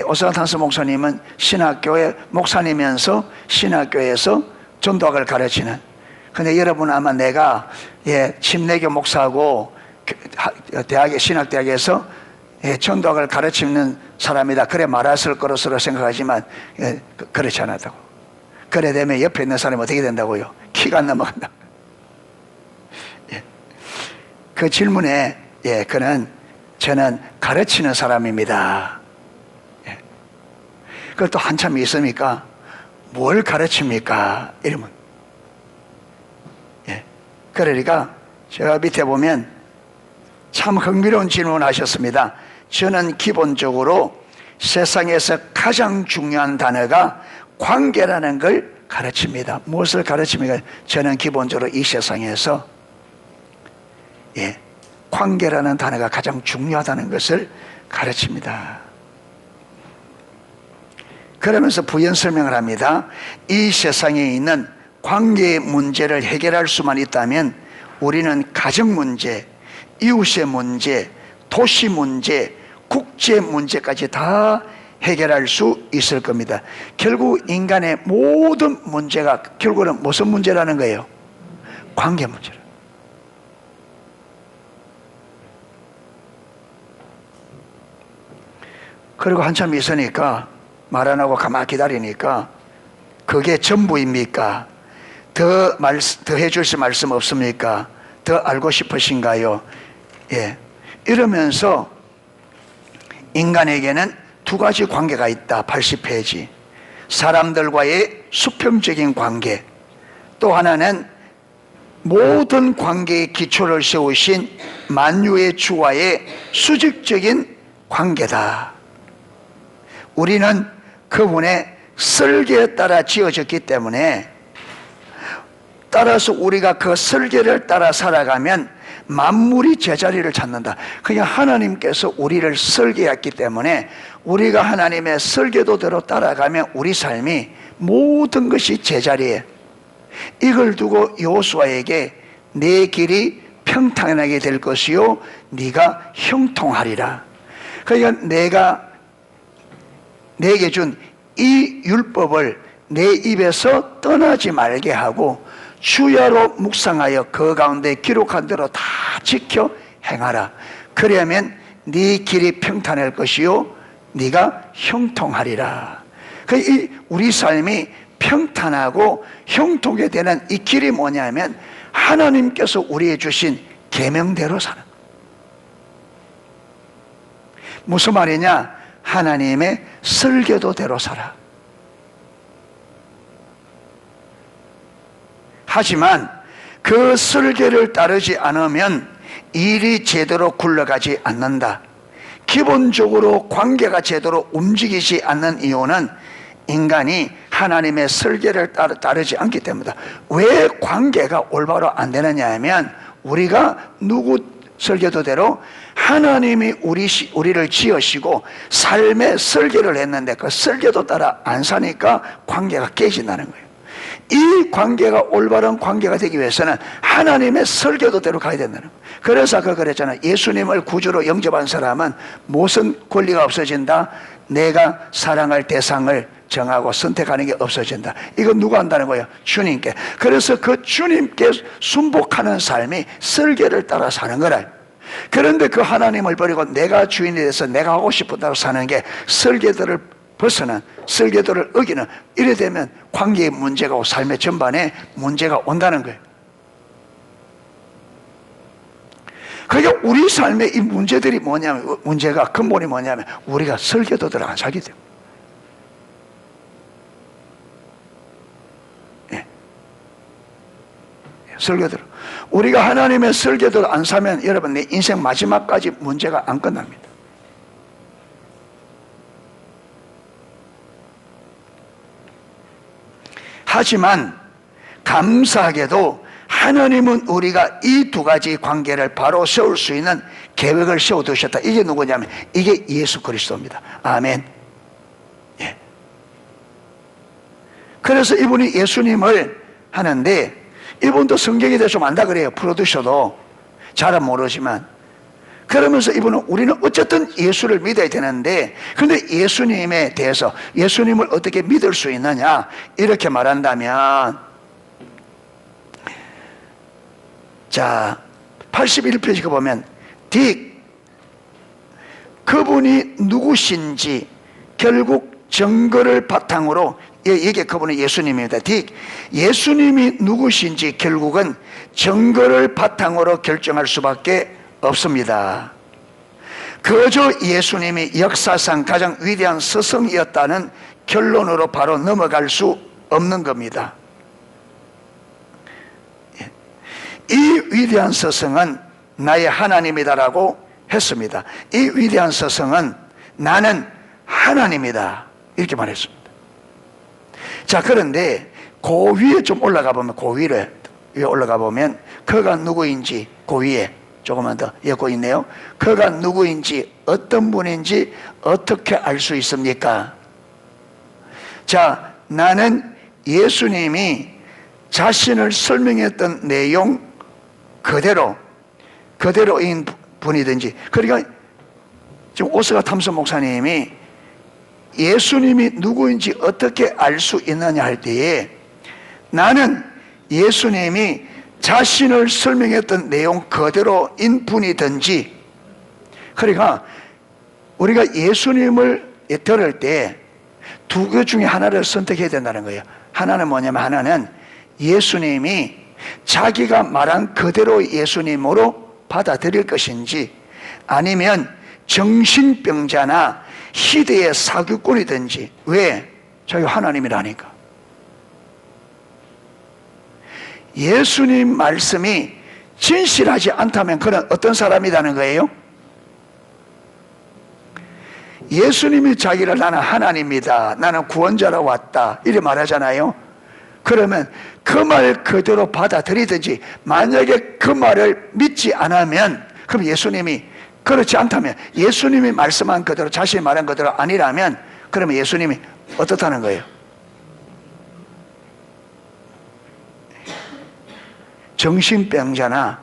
S1: 오스카 탐스 목사님은 신학교의 목사님이면서 신학교에서 전도학을 가르치는, 근데 여러분 아마 내가 침례교 목사하고 신학대학에서 전도학을 가르치는 사람이다 그래 말했을 거로서 생각하지만 그렇지 않았다고. 그래 되면 옆에 있는 사람이 어떻게 된다고요? 키가 안 넘어간다. 그 질문에 저는 가르치는 사람입니다. 그걸 또 한참 있으니까 뭘 가르칩니까? 이러면 그러니까 제가 밑에 보면 참 흥미로운 질문을 하셨습니다. 저는 기본적으로 세상에서 가장 중요한 단어가 관계라는 걸 가르칩니다. 무엇을 가르칩니까? 저는 기본적으로 이 세상에서 관계라는 단어가 가장 중요하다는 것을 가르칩니다. 그러면서 부연 설명을 합니다. 이 세상에 있는 관계의 문제를 해결할 수만 있다면 우리는 가정 문제, 이웃의 문제, 도시 문제, 국제 문제까지 다 해결할 수 있을 겁니다. 결국 인간의 모든 문제가 결국은 무슨 문제라는 거예요? 관계 문제라. 그리고 한참 있으니까 말 안 하고 가만히 기다리니까 그게 전부입니까? 더 해주실 말씀 없습니까? 더 알고 싶으신가요? 이러면서 인간에게는 두 가지 관계가 있다. 80페이지. 사람들과의 수평적인 관계, 또 하나는 모든 관계의 기초를 세우신 만유의 주와의 수직적인 관계다. 우리는 그분의 설계에 따라 지어졌기 때문에 따라서 우리가 그 설계를 따라 살아가면 만물이 제자리를 찾는다. 그냥 하나님께서 우리를 설계했기 때문에 우리가 하나님의 설계도대로 따라가면 우리 삶이 모든 것이 제자리에. 이걸 두고 여호수아에게 내 길이 평탄하게 될 것이요 네가 형통하리라. 그러니까 내가 내게 준 이 율법을 내 입에서 떠나지 말게 하고 주야로 묵상하여 그 가운데 기록한 대로 다 지켜 행하라. 그러면 네 길이 평탄할 것이요 네가 형통하리라. 우리 삶이 평탄하고 형통하게 되는 이 길이 뭐냐면 하나님께서 우리에게 주신 계명대로 사는 거예요. 무슨 말이냐? 하나님의 설계도대로 살아. 하지만 그 설계를 따르지 않으면 일이 제대로 굴러가지 않는다. 기본적으로 관계가 제대로 움직이지 않는 이유는 인간이 하나님의 설계를 따르지 않기 때문이다. 왜 관계가 올바로 안 되느냐 하면 우리가 누구 설계도대로 하나님이 우리를 지으시고 삶의 설계를 했는데 그 설계도 따라 안 사니까 관계가 깨진다는 거예요. 이 관계가 올바른 관계가 되기 위해서는 하나님의 설계도대로 가야 된다는 거예요. 그래서 아까 그랬잖아요. 예수님을 구주로 영접한 사람은 무슨 권리가 없어진다? 내가 사랑할 대상을 정하고 선택하는 게 없어진다. 이거 누가 한다는 거예요? 주님께. 그래서 그 주님께 순복하는 삶이 설계를 따라 사는 거라. 그런데 그 하나님을 버리고 내가 주인이 돼서 내가 하고 싶은 대로 사는 게 설계도를 벗어난, 설계도를 어기는, 이래 되면 관계의 문제가 오고 삶의 전반에 문제가 온다는 거예요. 그러니까 우리 삶의 이 문제들이 뭐냐면, 문제가 근본이 뭐냐면 우리가 설계도대로 안 살게 돼요. 설계대로. 우리가 하나님의 설계대로 안 사면 여러분 내 인생 마지막까지 문제가 안 끝납니다. 하지만 감사하게도 하나님은 우리가 이 두 가지 관계를 바로 세울 수 있는 계획을 세워두셨다. 이게 누구냐면 이게 예수 그리스도입니다. 아멘. 예. 그래서 이분이 예수님을 하는데 이분도 성경에 대해서 좀 안다 그래요. 풀어두셔도 잘은 모르지만. 그러면서 이분은 우리는 어쨌든 예수를 믿어야 되는데, 근데 예수님에 대해서 예수님을 어떻게 믿을 수 있느냐 이렇게 말한다면, 자 81페이지 보면 그분이 누구신지 결국 증거를 바탕으로, 이게 그분은 예수님입니다. 예수님이 누구신지 결국은 증거를 바탕으로 결정할 수밖에 없습니다. 그저 예수님이 역사상 가장 위대한 스승이었다는 결론으로 바로 넘어갈 수 없는 겁니다. 이 위대한 스승은 나의 하나님이다라고 했습니다. 이 위대한 스승은 나는 하나님이다 이렇게 말했습니다. 자, 그런데 그 위에 좀 올라가 보면, 그 위에 올라가 보면 그가 누구인지, 그 위에 조금만 더 엮고 있네요. 그가 누구인지, 어떤 분인지 어떻게 알 수 있습니까? 자, 나는 예수님이 자신을 설명했던 내용 그대로인 분이든지, 그러니까 지금 오스가 탐슨 목사님이 예수님이 누구인지 어떻게 알 수 있느냐 할 때에 나는 예수님이 자신을 설명했던 내용 그대로인 분이든지, 그러니까 우리가 예수님을 들을 때 두 개 중에 하나를 선택해야 된다는 거예요. 하나는 뭐냐면, 하나는 예수님이 자기가 말한 그대로 예수님으로 받아들일 것인지, 아니면 정신병자나 시대의 사기꾼이든지. 왜? 자기가 하나님이라니까. 예수님 말씀이 진실하지 않다면 그는 어떤 사람이라는 거예요? 예수님이 자기를 나는 하나님이다, 나는 구원자로 왔다 이렇게 말하잖아요. 그러면 그 말 그대로 받아들이든지, 만약에 그 말을 믿지 않으면, 그럼 예수님이 그렇지 않다면, 예수님이 말씀한 그대로, 자신이 말한 그대로 아니라면, 그러면 예수님이 어떻다는 거예요? 정신병자나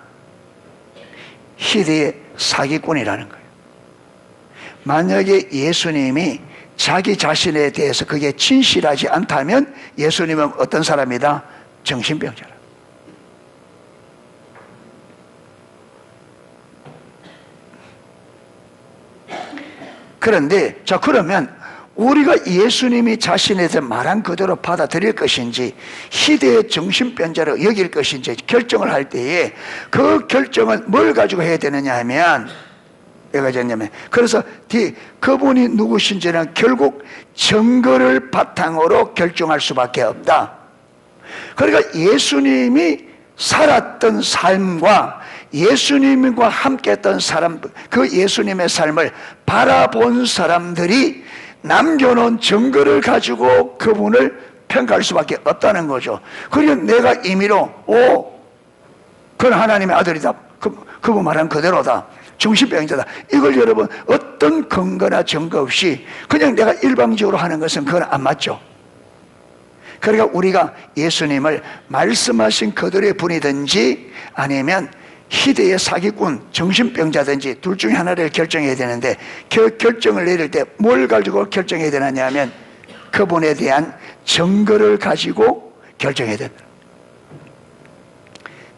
S1: 시대의 사기꾼이라는 거예요. 만약에 예수님이 자기 자신에 대해서 그게 진실하지 않다면 예수님은 어떤 사람이다? 정신병자라. 그런데 자, 그러면 우리가 예수님이 자신에 대해서 말한 그대로 받아들일 것인지, 시대의 정신병자로 여길 것인지 결정을 할 때에 그 결정은 뭘 가지고 해야 되느냐 하면, 내가 졌냐면, 그래서 그분이 누구신지는 결국 증거를 바탕으로 결정할 수밖에 없다. 그러니까 예수님이 살았던 삶과 예수님과 함께 했던 사람, 그 예수님의 삶을 바라본 사람들이 남겨놓은 증거를 가지고 그분을 평가할 수밖에 없다는 거죠. 그리고 내가 임의로 그건 하나님의 아들이다, 그분 말한 그대로다, 정신병자다, 이걸 여러분 어떤 근거나 증거 없이 그냥 내가 일방적으로 하는 것은 그건 안 맞죠. 그러니까 우리가 예수님을 말씀하신 그들의 분이든지 아니면 희대의 사기꾼, 정신병자든지 둘 중에 하나를 결정해야 되는데, 그 결정을 내릴 때 뭘 가지고 결정해야 되느냐 하면 그분에 대한 증거를 가지고 결정해야 된다.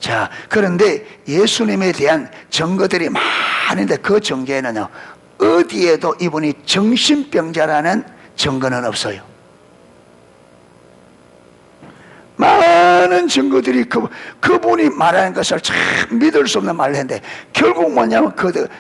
S1: 자, 그런데 예수님에 대한 증거들이 많은데 그 증거에는요, 어디에도 이분이 정신병자라는 증거는 없어요. 많은 증거들이 그분이 말하는 것을 참 믿을 수 없는 말을 했는데, 결국 뭐냐면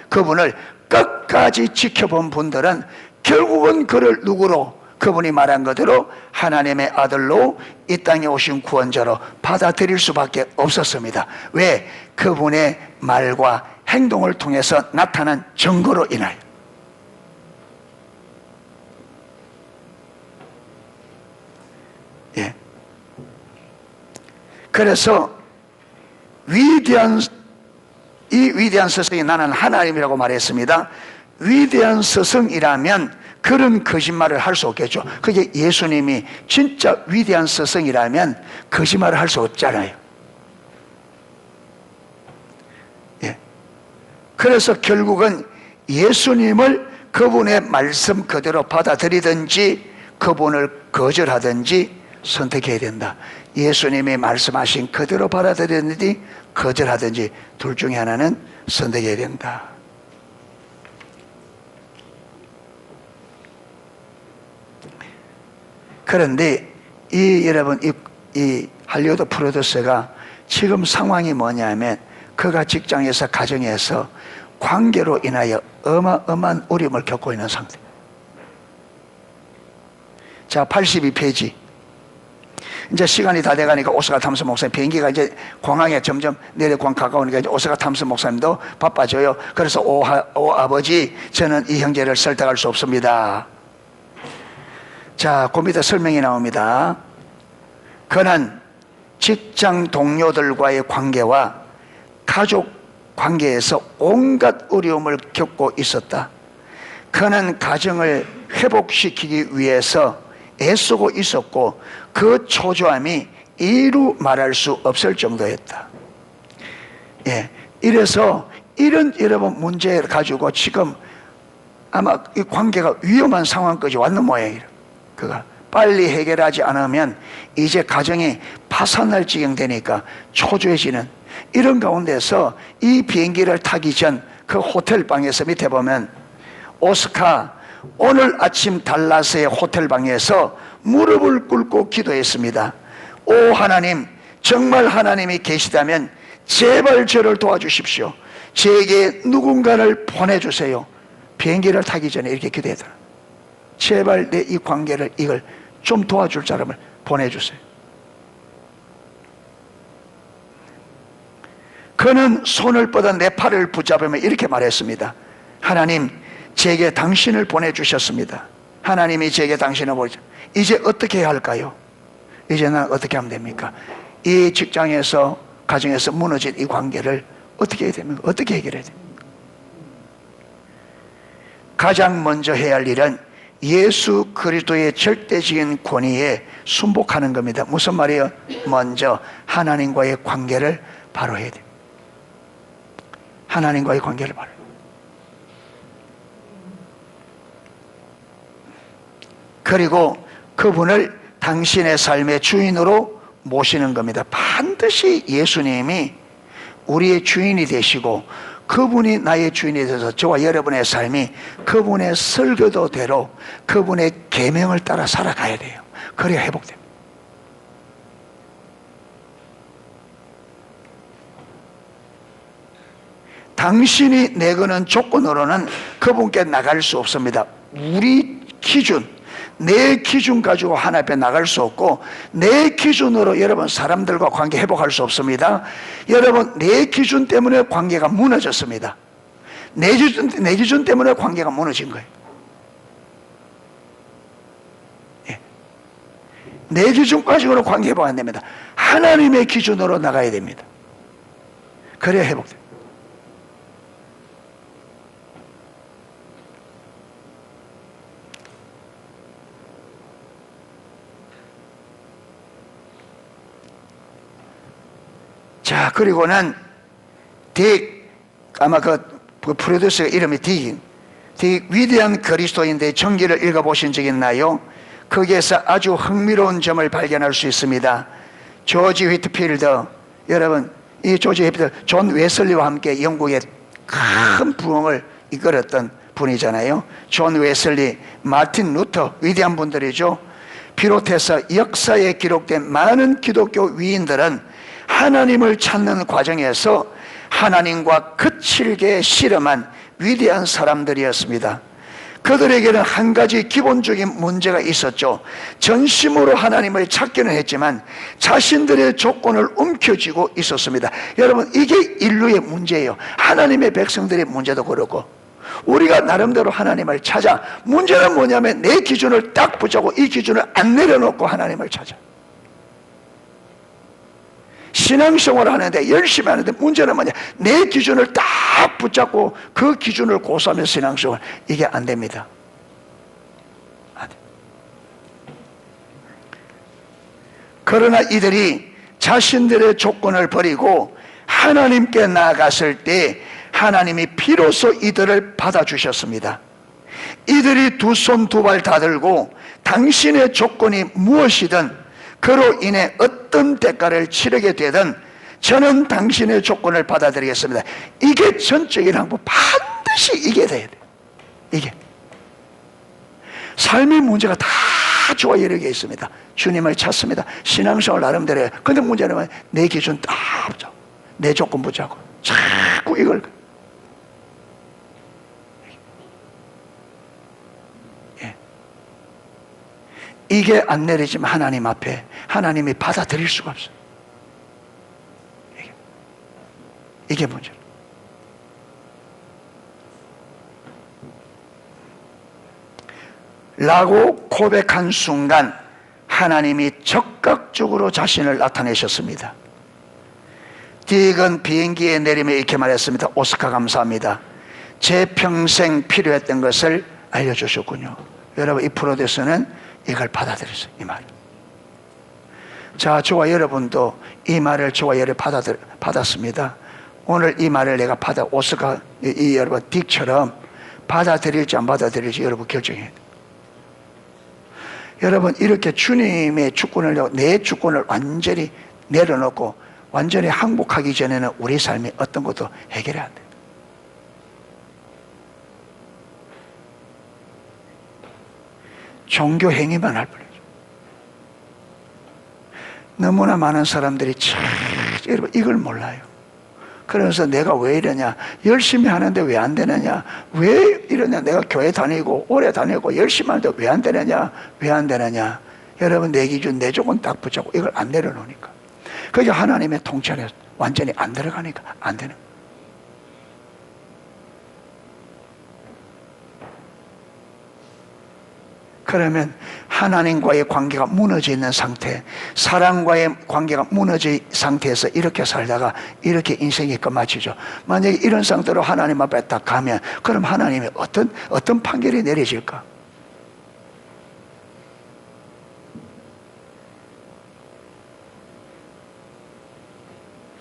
S1: 그분을 끝까지 지켜본 분들은 결국은 그를 누구로, 그분이 말한 그대로 하나님의 아들로 이 땅에 오신 구원자로 받아들일 수밖에 없었습니다. 왜? 그분의 말과 행동을 통해서 나타난 증거로 인하여. 예. 그래서 이 위대한 스승이 나는 하나님이라고 말했습니다. 위대한 스승이라면 그런 거짓말을 할 수 없겠죠. 그게 예수님이 진짜 위대한 스승이라면 거짓말을 할 수 없잖아요. 예. 그래서 결국은 예수님을 그분의 말씀 그대로 받아들이든지 그분을 거절하든지 선택해야 된다. 예수님이 말씀하신 그대로 받아들이든지 거절하든지 둘 중에 하나는 선택해야 된다. 그런데 여러분 이 할리우드 프로듀서가 지금 상황이 뭐냐면 그가 직장에서 가정에서 관계로 인하여 어마어마한 어려움을 겪고 있는 상태. 자, 82페이지. 이제 시간이 다 돼가니까 오스카 탐스 목사님, 비행기가 이제 공항에 점점 내려공 가까우니까 이제 오스카 탐스 목사님도 바빠져요. 그래서 오 아버지, 저는 이 형제를 설득할 수 없습니다. 자, 그 밑에 설명이 나옵니다. 그는 직장 동료들과의 관계와 가족 관계에서 온갖 어려움을 겪고 있었다. 그는 가정을 회복시키기 위해서 애쓰고 있었고 그 초조함이 이루 말할 수 없을 정도였다. 예, 이래서 이런 여러분 문제를 가지고 지금 아마 이 관계가 위험한 상황까지 왔는 모양이에요. 그가 빨리 해결하지 않으면 이제 가정이 파산할 지경 되니까 초조해지는 이런 가운데서 이 비행기를 타기 전 그 호텔 방에서 밑에 보면 오스카 오늘 아침 달라스의 호텔 방에서 무릎을 꿇고 기도했습니다. 오 하나님, 정말 하나님이 계시다면 제발 저를 도와주십시오. 제게 누군가를 보내주세요. 비행기를 타기 전에 이렇게 기도했더라. 제발 내 이 관계를 이걸 좀 도와줄 사람을 보내주세요. 그는 손을 뻗어 내 팔을 붙잡으며 이렇게 말했습니다. 하나님, 제게 당신을 보내주셨습니다. 하나님이 제게 당신을 보내주셨습니다. 이제 어떻게 해야 할까요? 이제 난 어떻게 하면 됩니까? 이 직장에서 가정에서 무너진 이 관계를 어떻게 해야 됩니까? 어떻게 해결해야 됩니까? 가장 먼저 해야 할 일은 예수 그리스도의 절대적인 권위에 순복하는 겁니다. 무슨 말이에요? 먼저 하나님과의 관계를 바로 해야 돼요. 하나님과의 관계를 바로. 그리고 그분을 당신의 삶의 주인으로 모시는 겁니다. 반드시 예수님이 우리의 주인이 되시고 그분이 나의 주인이 되어서 저와 여러분의 삶이 그분의 설교도대로 그분의 계명을 따라 살아가야 돼요. 그래야 회복됩니다. 당신이 내거는 조건으로는 그분께 나갈 수 없습니다. 우리 기준, 내 기준 가지고 하나님 앞에 나갈 수 없고, 내 기준으로 여러분 사람들과 관계 회복할 수 없습니다. 여러분 내 기준 때문에 관계가 무너졌습니다. 내 기준 때문에 관계가 무너진 거예요. 예. 내 기준 가지고는 관계 회복 안 됩니다. 하나님의 기준으로 나가야 됩니다. 그래야 회복돼요. 자, 그리고는 아마 그 프로듀서가 이름이 딕 위대한 그리스도인의 전기를 읽어보신 적 있나요? 거기에서 아주 흥미로운 점을 발견할 수 있습니다. 조지 휘트필드, 여러분 이 조지 휘트필드 존 웨슬리와 함께 영국의 큰 부흥을 이끌었던 분이잖아요. 존 웨슬리, 마틴 루터, 위대한 분들이죠. 비롯해서 역사에 기록된 많은 기독교 위인들은 하나님을 찾는 과정에서 하나님과 거칠게 씨름한 위대한 사람들이었습니다. 그들에게는 한 가지 기본적인 문제가 있었죠. 전심으로 하나님을 찾기는 했지만 자신들의 조건을 움켜쥐고 있었습니다. 여러분 이게 인류의 문제예요. 하나님의 백성들의 문제도 그렇고, 우리가 나름대로 하나님을 찾아. 문제는 뭐냐면 내 기준을 딱 붙잡고 이 기준을 안 내려놓고 하나님을 찾아. 신앙생활을 하는데 열심히 하는데 문제는 뭐냐, 내 기준을 딱 붙잡고 그 기준을 고수하면 신앙생활, 이게 안 됩니다. 안 돼. 그러나 이들이 자신들의 조건을 버리고 하나님께 나아갔을 때 하나님이 비로소 이들을 받아주셨습니다. 이들이 두 손 두 발 다 들고 당신의 조건이 무엇이든 그로 인해 어떤 대가를 치르게 되든 저는 당신의 조건을 받아들이겠습니다. 이게 전적인 항복, 반드시 이게 돼야 돼요. 이게 삶의 문제가 다 저와 여러 개 있습니다. 주님을 찾습니다. 신앙생활 나름대로 해요. 근데 문제는 내 기준 딱 붙잡고 내 조건 붙잡고 자꾸 이걸, 이게 안 내리지만 하나님 앞에 하나님이 받아들일 수가 없어요. 이게 문제예요. 라고 고백한 순간 하나님이 적극적으로 자신을 나타내셨습니다. 딕은 비행기에 내리며 이렇게 말했습니다. 오스카 감사합니다. 제 평생 필요했던 것을 알려주셨군요. 여러분 이 프로듀서는 이걸 받아들였어요. 이 말. 자, 저와 여러분도 이 말을 저와 여러분 받았습니다. 오늘 이 말을 내가 오스카 이 여러분 딕처럼 받아들일지 안 받아들일지 여러분 결정해야 돼요. 여러분 이렇게 주님의 주권을, 내 주권을 완전히 내려놓고 완전히 항복하기 전에는 우리 삶이 어떤 것도 해결이 안 돼요. 종교 행위만 할 뿐이죠. 너무나 많은 사람들이 여러분 이걸 몰라요. 그래서 내가 왜 이러냐, 열심히 하는데 왜 안 되느냐, 왜 이러냐, 내가 교회 다니고 오래 다니고 열심히 하는데 왜 안 되느냐, 왜 안 되느냐. 여러분 내 기준 내 조건 딱 붙잡고 이걸 안 내려놓으니까, 그게 하나님의 통찰에 완전히 안 들어가니까 안 되는 거예요. 그러면 하나님과의 관계가 무너져 있는 상태, 사람과의 관계가 무너져 있는 상태에서 이렇게 살다가 이렇게 인생이 끝마치죠. 만약에 이런 상태로 하나님 앞에 딱 가면 그럼 하나님이 어떤 판결이 내려질까?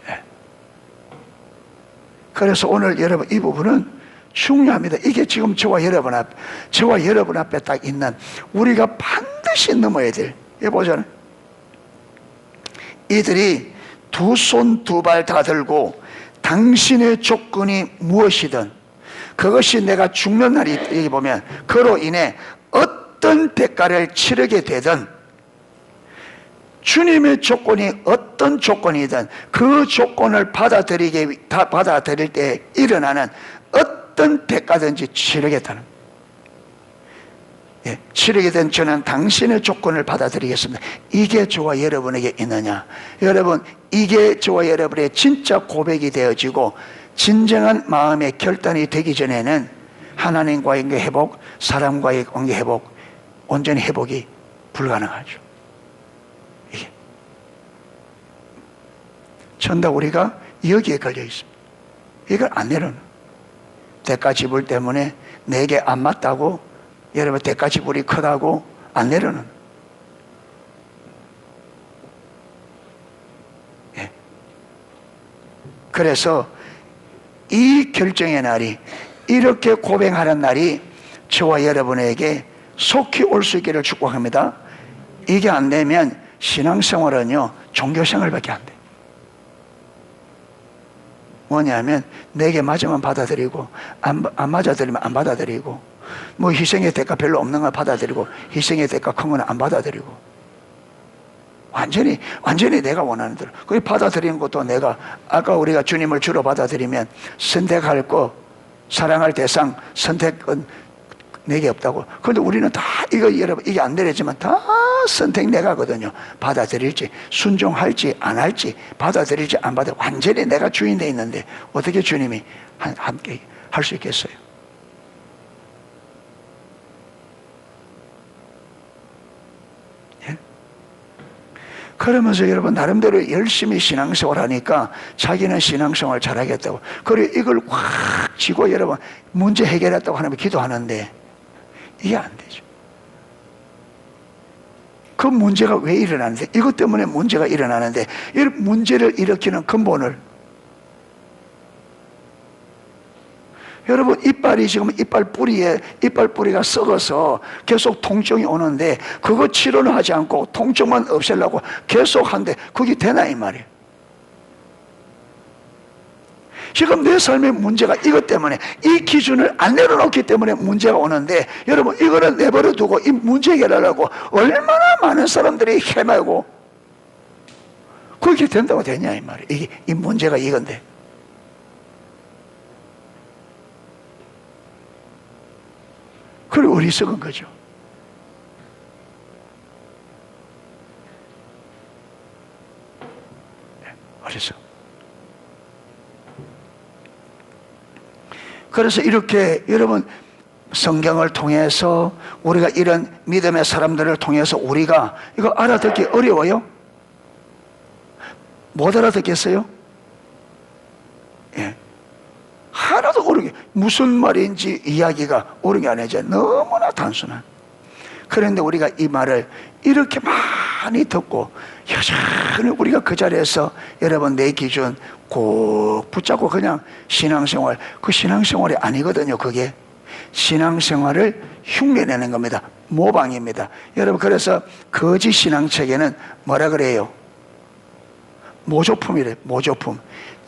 S1: 네. 그래서 오늘 여러분 이 부분은 중요합니다. 이게 지금 저와 여러분 앞에 딱 있는 우리가 반드시 넘어야 될, 보잖아요. 이들이 두 손 두 발 다 들고 당신의 조건이 무엇이든 그것이 내가 죽는 날이, 여기 보면 그로 인해 어떤 대가를 치르게 되든 주님의 조건이 어떤 조건이든 그 조건을 받아들일 때 일어나는 어떤 대가든지 치르겠다는, 치르게 저는 당신의 조건을 받아들이겠습니다. 이게 저와 여러분에게 있느냐? 여러분, 이게 저와 여러분의 진짜 고백이 되어지고 진정한 마음의 결단이 되기 전에는 하나님과의 관계 회복, 사람과의 관계 회복, 온전히 회복이 불가능하죠. 이게 전다 우리가 여기에 걸려 있습니다. 이걸 안 내려놓는, 대가 지불 때문에 내게 안 맞다고, 여러분 대가 지불이 크다고 안 내려놓는, 그래서 이 결정의 날이, 이렇게 고백하는 날이 저와 여러분에게 속히 올 수 있기를 축복합니다. 이게 안 되면 신앙생활은요, 종교생활밖에 안 돼. 뭐냐면 내게 맞으면 받아들이고 안 맞아들이면 안 받아들이고, 뭐 희생의 대가 별로 없는 걸 받아들이고 희생의 대가 큰 건 안 받아들이고, 완전히 내가 원하는 대로. 그 받아들이는 것도 내가, 아까 우리가 주님을 주로 받아들이면 선택할 거, 사랑할 대상, 선택은 내게 없다고. 그런데 우리는 다 이거, 여러분, 이게 안 되지만 다 선택 내가거든요. 받아들일지, 순종할지 안 할지, 받아들일지 안 받아, 완전히 내가 주인 돼 있는데 어떻게 주님이 함께 할 수 있겠어요? 그러면서 여러분 나름대로 열심히 신앙생활 하니까 자기는 신앙생활 잘하겠다고, 그리고 이걸 확 쥐고 여러분 문제 해결했다고 하나님 기도하는데 이게 안 되죠. 그 문제가 왜 일어나는데, 이것 때문에 문제가 일어나는데, 이 문제를 일으키는 근본을, 여러분 이빨이 지금 이빨 뿌리가 썩어서 계속 통증이 오는데 그거 치료는 하지 않고 통증만 없애려고 계속 하는데 그게 되나 이 말이에요. 지금 내 삶의 문제가 이것 때문에, 이 기준을 안 내려놓기 때문에 문제가 오는데, 여러분 이거를 내버려 두고 이 문제 해결하려고 얼마나 많은 사람들이 헤매고 그렇게 된다고 되냐 이 말이에요. 이 문제가 이건데. 그리고 어리석은 거죠. 어리석. 그래서 이렇게 여러분 성경을 통해서 우리가 이런 믿음의 사람들을 통해서 우리가 이거 알아듣기 어려워요? 못 알아듣겠어요? 예. 하나도 어려운 게, 무슨 말인지 이야기가 어려운 게 아니죠. 너무나 단순한. 그런데 우리가 이 말을 이렇게 많이 듣고 여전히 우리가 그 자리에서 여러분 내 기준 꼭 붙잡고 그냥 신앙생활, 그 신앙생활이 아니거든요. 그게 신앙생활을 흉내내는 겁니다. 모방입니다. 여러분 그래서 거짓 신앙책에는 뭐라 그래요? 모조품이래요. 모조품.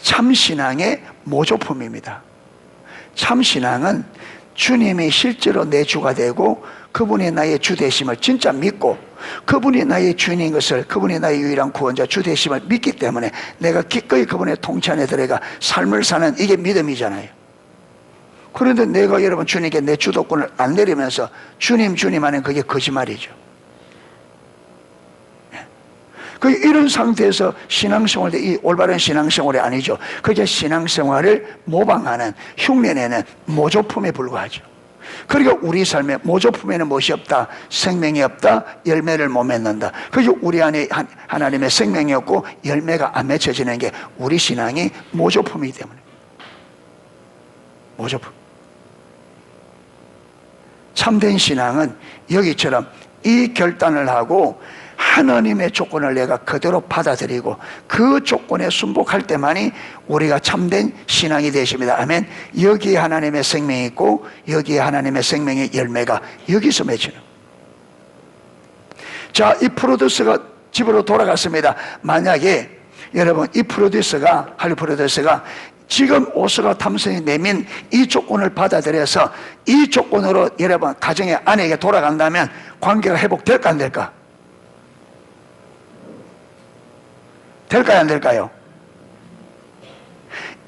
S1: 참신앙의 모조품입니다. 참신앙은 주님이 실제로 내 주가 되고 그분이 나의 주 되심을 진짜 믿고, 그분이 나의 주인인 것을, 그분이 나의 유일한 구원자 주 되심을 믿기 때문에 내가 기꺼이 그분의 통치 안에 들어가 삶을 사는, 이게 믿음이잖아요. 그런데 내가 여러분 주님께 내 주도권을 안 내리면서 주님 하는 그게 거짓말이죠. 이런 상태에서 신앙생활, 이 올바른 신앙생활이 아니죠. 그게 신앙생활을 모방하는, 흉내내는 모조품에 불과하죠. 그리고 우리 삶에 모조품에는 무엇이 없다? 생명이 없다, 열매를 못 맺는다. 그리고 우리 안에 하나님의 생명이 없고 열매가 안 맺혀지는 게 우리 신앙이 모조품이기 때문에. 모조품. 참된 신앙은 여기처럼 이 결단을 하고 하나님의 조건을 내가 그대로 받아들이고 그 조건에 순복할 때만이 우리가 참된 신앙이 되십니다. 아멘. 여기에 하나님의 생명이 있고 여기에 하나님의 생명의 열매가 여기서 맺히는. 자, 이 프로듀서가 집으로 돌아갔습니다. 만약에 여러분 이 프로듀서가, 할리 프로듀서가 지금 오스가 탐슨이 내민 이 조건을 받아들여서 이 조건으로 여러분 가정의 아내에게 돌아간다면 관계가 회복될까 안 될까? 될까요, 안 될까요?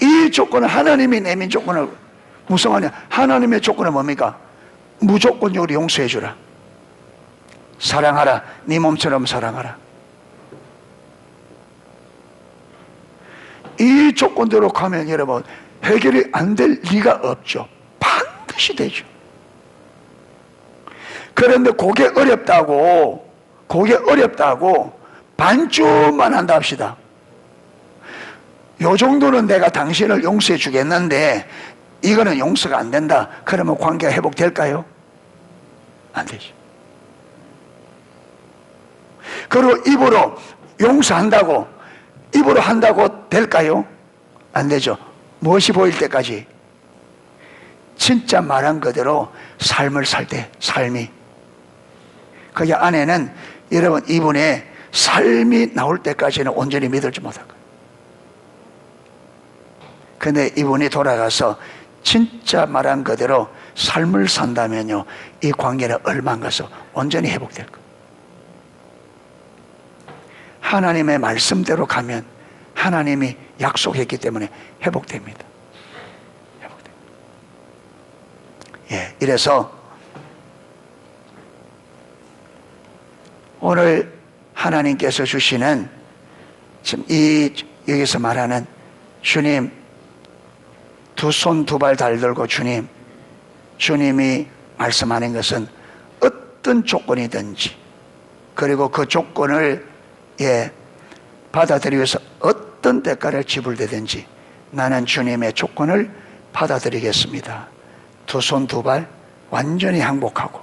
S1: 이 조건은 하나님이 내민 조건을 무성하냐? 하나님의 조건은 뭡니까? 무조건적으로 용서해 주라. 사랑하라. 네 몸처럼 사랑하라. 이 조건대로 가면 여러분 해결이 안 될 리가 없죠. 반드시 되죠. 그런데 그게 어렵다고 반쯤만 한다 합시다. 요 정도는 내가 당신을 용서해 주겠는데 이거는 용서가 안 된다. 그러면 관계가 회복될까요? 안 되죠. 그리고 입으로 용서한다고 입으로 한다고 될까요? 안 되죠. 무엇이 보일 때까지? 진짜 말한 그대로 삶을 살 때, 삶이. 그게 안에는 여러분 이분의 삶이 나올 때까지는 온전히 믿을지 못할 거예요. 근데 이분이 돌아가서 진짜 말한 그대로 삶을 산다면요, 이 관계는 얼마 안 가서 온전히 회복될 거예요. 하나님의 말씀대로 가면 하나님이 약속했기 때문에 회복됩니다. 회복됩니다. 예, 이래서 오늘 하나님께서 주시는 지금 여기서 말하는 주님 두 손 두 발 달들고 주님이 말씀하는 것은 어떤 조건이든지 그리고 그 조건을 받아들이기 위해서 어떤 대가를 지불되든지 나는 주님의 조건을 받아들이겠습니다. 두 손 두 발 완전히 항복하고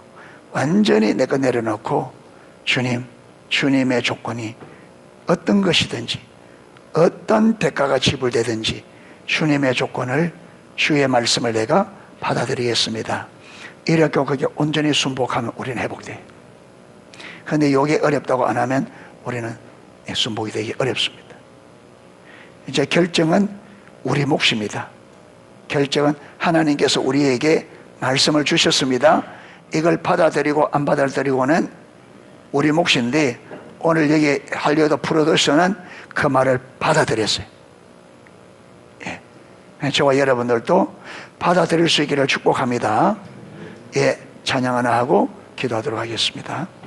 S1: 완전히 내가 내려놓고 주님의 조건이 어떤 것이든지 어떤 대가가 지불되든지 주님의 조건을 주의 말씀을 내가 받아들이겠습니다. 이렇게 그게 온전히 순복하면 우리는 회복돼요. 그런데 이게 어렵다고 안 하면 우리는 순복이 되기 어렵습니다. 이제 결정은 우리 몫입니다. 결정은 하나님께서 우리에게 말씀을 주셨습니다. 이걸 받아들이고 안 받아들이고는 우리 몫인데 오늘 여기 할리우드 프로듀서는 그 말을 받아들였어요. 예. 저와 여러분들도 받아들일 수 있기를 축복합니다. 예, 찬양 하나 하고 기도하도록 하겠습니다.